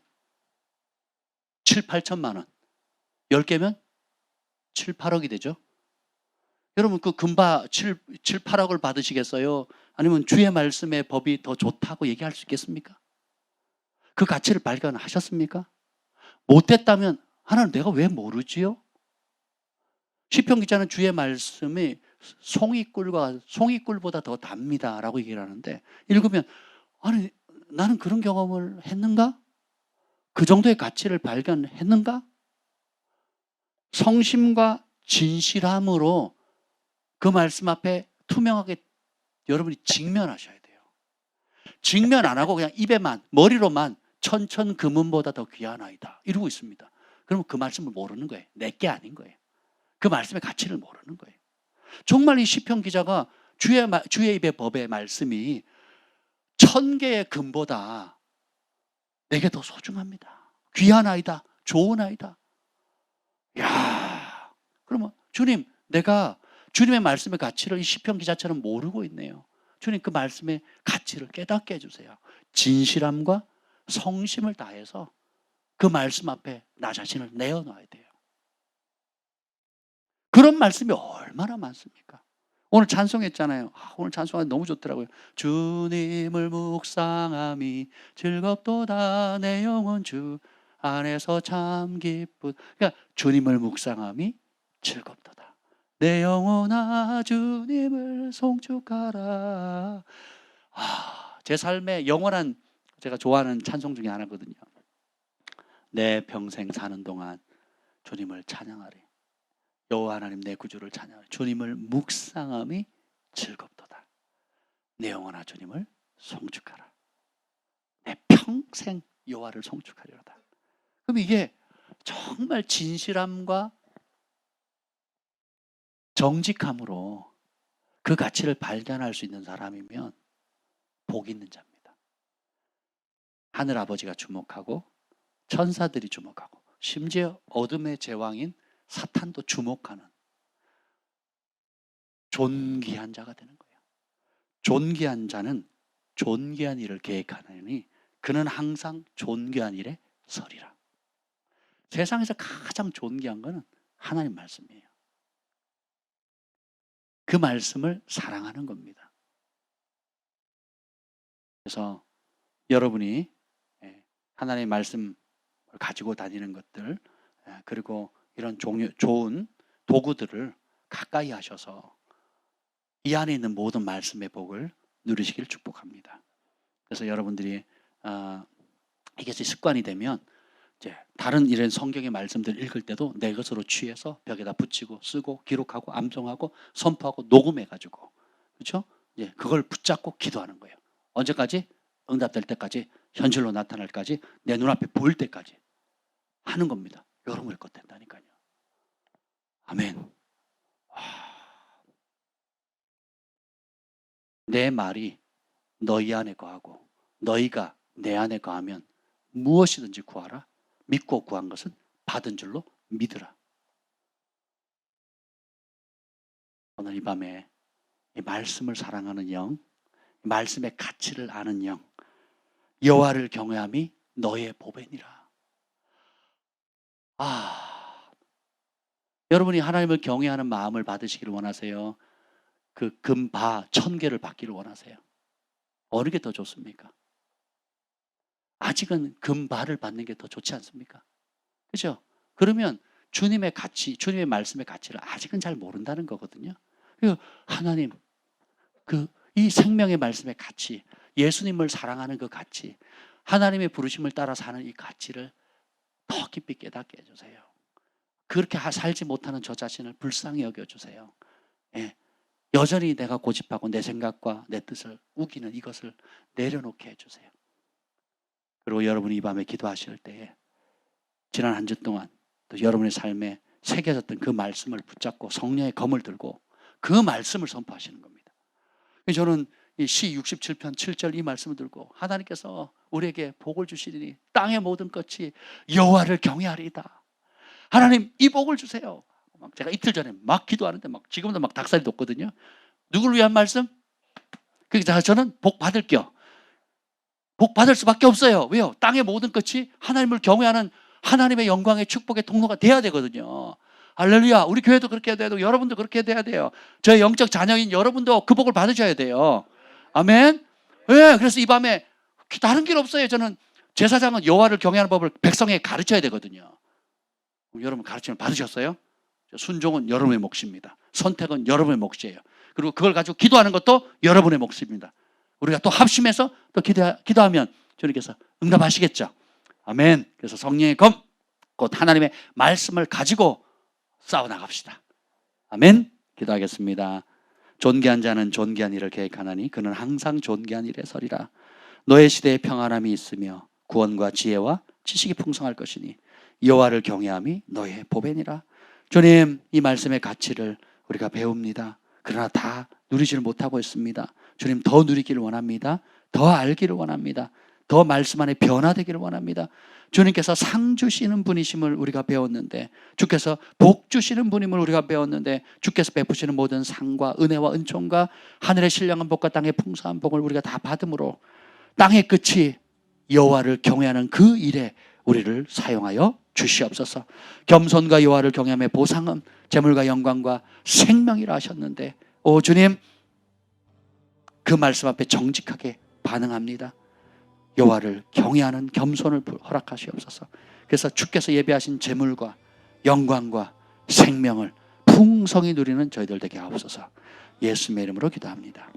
[SPEAKER 1] 7, 8천만 원. 10개면 7, 8억이 되죠? 여러분 그 금바 7, 8억을 받으시겠어요? 아니면 주의 말씀의 법이 더 좋다고 얘기할 수 있겠습니까? 그 가치를 발견하셨습니까? 못했다면 하나님 내가 왜 모르지요? 시편 기자는 주의 말씀이 송이꿀보다 더 답니다 라고 얘기를 하는데 읽으면 아니 나는 그런 경험을 했는가? 그 정도의 가치를 발견했는가? 성심과 진실함으로 그 말씀 앞에 투명하게 여러분이 직면하셔야 돼요. 직면 안 하고 그냥 입에만 머리로만 천천 금은보다 더 귀하나이다 이러고 있습니다. 그러면 그 말씀을 모르는 거예요. 내게 아닌 거예요. 그 말씀의 가치를 모르는 거예요. 정말 이 시편 기자가 주의 입의 법의 말씀이 1000개의 금보다 내게 더 소중합니다. 귀하나이다. 좋으나이다. 야, 그러면 주님, 내가 주님의 말씀의 가치를 이 시편 기자처럼 모르고 있네요. 주님 그 말씀의 가치를 깨닫게 해주세요. 진실함과 성심을 다해서 그 말씀 앞에 나 자신을 내어놔야 돼요. 그런 말씀이 얼마나 많습니까? 오늘 찬송했잖아요. 오늘 찬송하기 너무 좋더라고요. 주님을 묵상함이 즐겁도다 내 영혼 주 안에서 참 기쁜. 그러니까 주님을 묵상함이 즐겁도다. 내 영혼아 주님을 송축하라. 제 삶의 영원한 제가 좋아하는 찬송 중에 하나거든요. 내 평생 사는 동안 주님을 찬양하리. 여호와 하나님 내 구주를 찬양하리. 주님을 묵상함이 즐겁도다. 내 영혼아 주님을 송축하라. 내 평생 여호와를 송축하리로다. 그럼 이게 정말 진실함과 정직함으로 그 가치를 발견할 수 있는 사람이면 복 있는 자입니다. 하늘 아버지가 주목하고 천사들이 주목하고 심지어 어둠의 제왕인 사탄도 주목하는 존귀한 자가 되는 거예요. 존귀한 자는 존귀한 일을 계획하느니 그는 항상 존귀한 일에 서리라. 세상에서 가장 존귀한 것은 하나님 말씀이에요. 그 말씀을 사랑하는 겁니다. 그래서 여러분이 하나님의 말씀을 가지고 다니는 것들, 그리고 이런 좋은 도구들을 가까이 하셔서 이 안에 있는 모든 말씀의 복을 누리시길 축복합니다. 그래서 여러분들이 이게 습관이 되면 이제 다른 이런 성경의 말씀들 읽을 때도 내 것으로 취해서 벽에다 붙이고 쓰고 기록하고 암송하고 선포하고 녹음해가지고, 그렇죠? 예, 그걸 붙잡고 기도하는 거예요. 언제까지? 응답될 때까지, 현실로 나타날 때까지, 내 눈앞에 보일 때까지 하는 겁니다. 여러분의 것 된다니까요. 아멘. 내 말이 너희 안에 거하고 너희가 내 안에 거하면 무엇이든지 구하라. 믿고 구한 것은 받은 줄로 믿으라. 오늘 이 밤에 이 말씀을 사랑하는 영, 말씀의 가치를 아는 영, 여호와를 경외함이 너의 보배니라. 여러분이 하나님을 경외하는 마음을 받으시기를 원하세요? 그 금바 1000개를 받기를 원하세요? 어느 게 더 좋습니까? 아직은 금바를 받는 게 더 좋지 않습니까? 그렇죠? 그러면 주님의 가치, 주님의 말씀의 가치를 아직은 잘 모른다는 거거든요. 하나님, 이 생명의 말씀의 가치, 예수님을 사랑하는 그 가치, 하나님의 부르심을 따라 사는 이 가치를 더 깊이 깨닫게 해주세요. 그렇게 살지 못하는 저 자신을 불쌍히 여겨주세요. 예. 여전히 내가 고집하고 내 생각과 내 뜻을 우기는 이것을 내려놓게 해주세요. 그리고 여러분이 이 밤에 기도하실 때에 지난 한 주 동안 또 여러분의 삶에 새겨졌던 그 말씀을 붙잡고 성령의 검을 들고 그 말씀을 선포하시는 겁니다. 저는 이 시 67편 7절 이 말씀을 들고 하나님께서 우리에게 복을 주시리니 땅의 모든 것이 여호와를 경외하리이다. 하나님 이 복을 주세요. 제가 이틀 전에 막 기도하는데 지금도 닭살이 돋거든요. 누구를 위한 말씀? 그래서 저는 복 받을게요. 복 받을 수밖에 없어요. 왜요? 땅의 모든 것이 하나님을 경외하는 하나님의 영광의 축복의 통로가 돼야 되거든요. 할렐루야. 우리 교회도 그렇게 해야 되고 여러분도 그렇게 돼야 돼요. 저의 영적 자녀인 여러분도 그 복을 받으셔야 돼요. 아멘. 네, 그래서 이 밤에 다른 길 없어요. 저는 제사장은 여호와를 경외하는 법을 백성에게 가르쳐야 되거든요. 여러분 가르침을 받으셨어요? 순종은 여러분의 몫입니다. 선택은 여러분의 몫이에요. 그리고 그걸 가지고 기도하는 것도 여러분의 몫입니다. 우리가 또 합심해서 또 기도하면 주님께서 응답하시겠죠. 아멘. 그래서 성령의 검, 곧 하나님의 말씀을 가지고 싸워나갑시다. 아멘. 기도하겠습니다. 존귀한 자는 존귀한 일을 계획하나니 그는 항상 존귀한 일에 서리라. 너의 시대에 평안함이 있으며 구원과 지혜와 지식이 풍성할 것이니 여호와를 경외함이 너의 보배니라. 주님, 이 말씀의 가치를 우리가 배웁니다. 그러나 다 누리지를 못하고 있습니다. 주님, 더 누리기를 원합니다. 더 알기를 원합니다. 더 말씀 안에 변화되기를 원합니다. 주님께서 상 주시는 분이심을 우리가 배웠는데, 주께서 복 주시는 분임을 우리가 배웠는데, 주께서 베푸시는 모든 상과 은혜와 은총과 하늘의 신령한 복과 땅의 풍성한 복을 우리가 다 받음으로 땅의 끝이 여호와를 경외하는 그 일에 우리를 사용하여 주시옵소서. 겸손과 여호와를 경외함의 보상은 재물과 영광과 생명이라 하셨는데, 오 주님, 그 말씀 앞에 정직하게 반응합니다. 여호와를 경외하는 겸손을 허락하시옵소서. 그래서 주께서 예배하신 재물과 영광과 생명을 풍성히 누리는 저희들 되게 하옵소서. 예수님의 이름으로 기도합니다.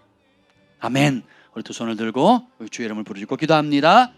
[SPEAKER 1] 아멘. 우리 두 손을 들고 주의 이름을 부르짖고 기도합니다.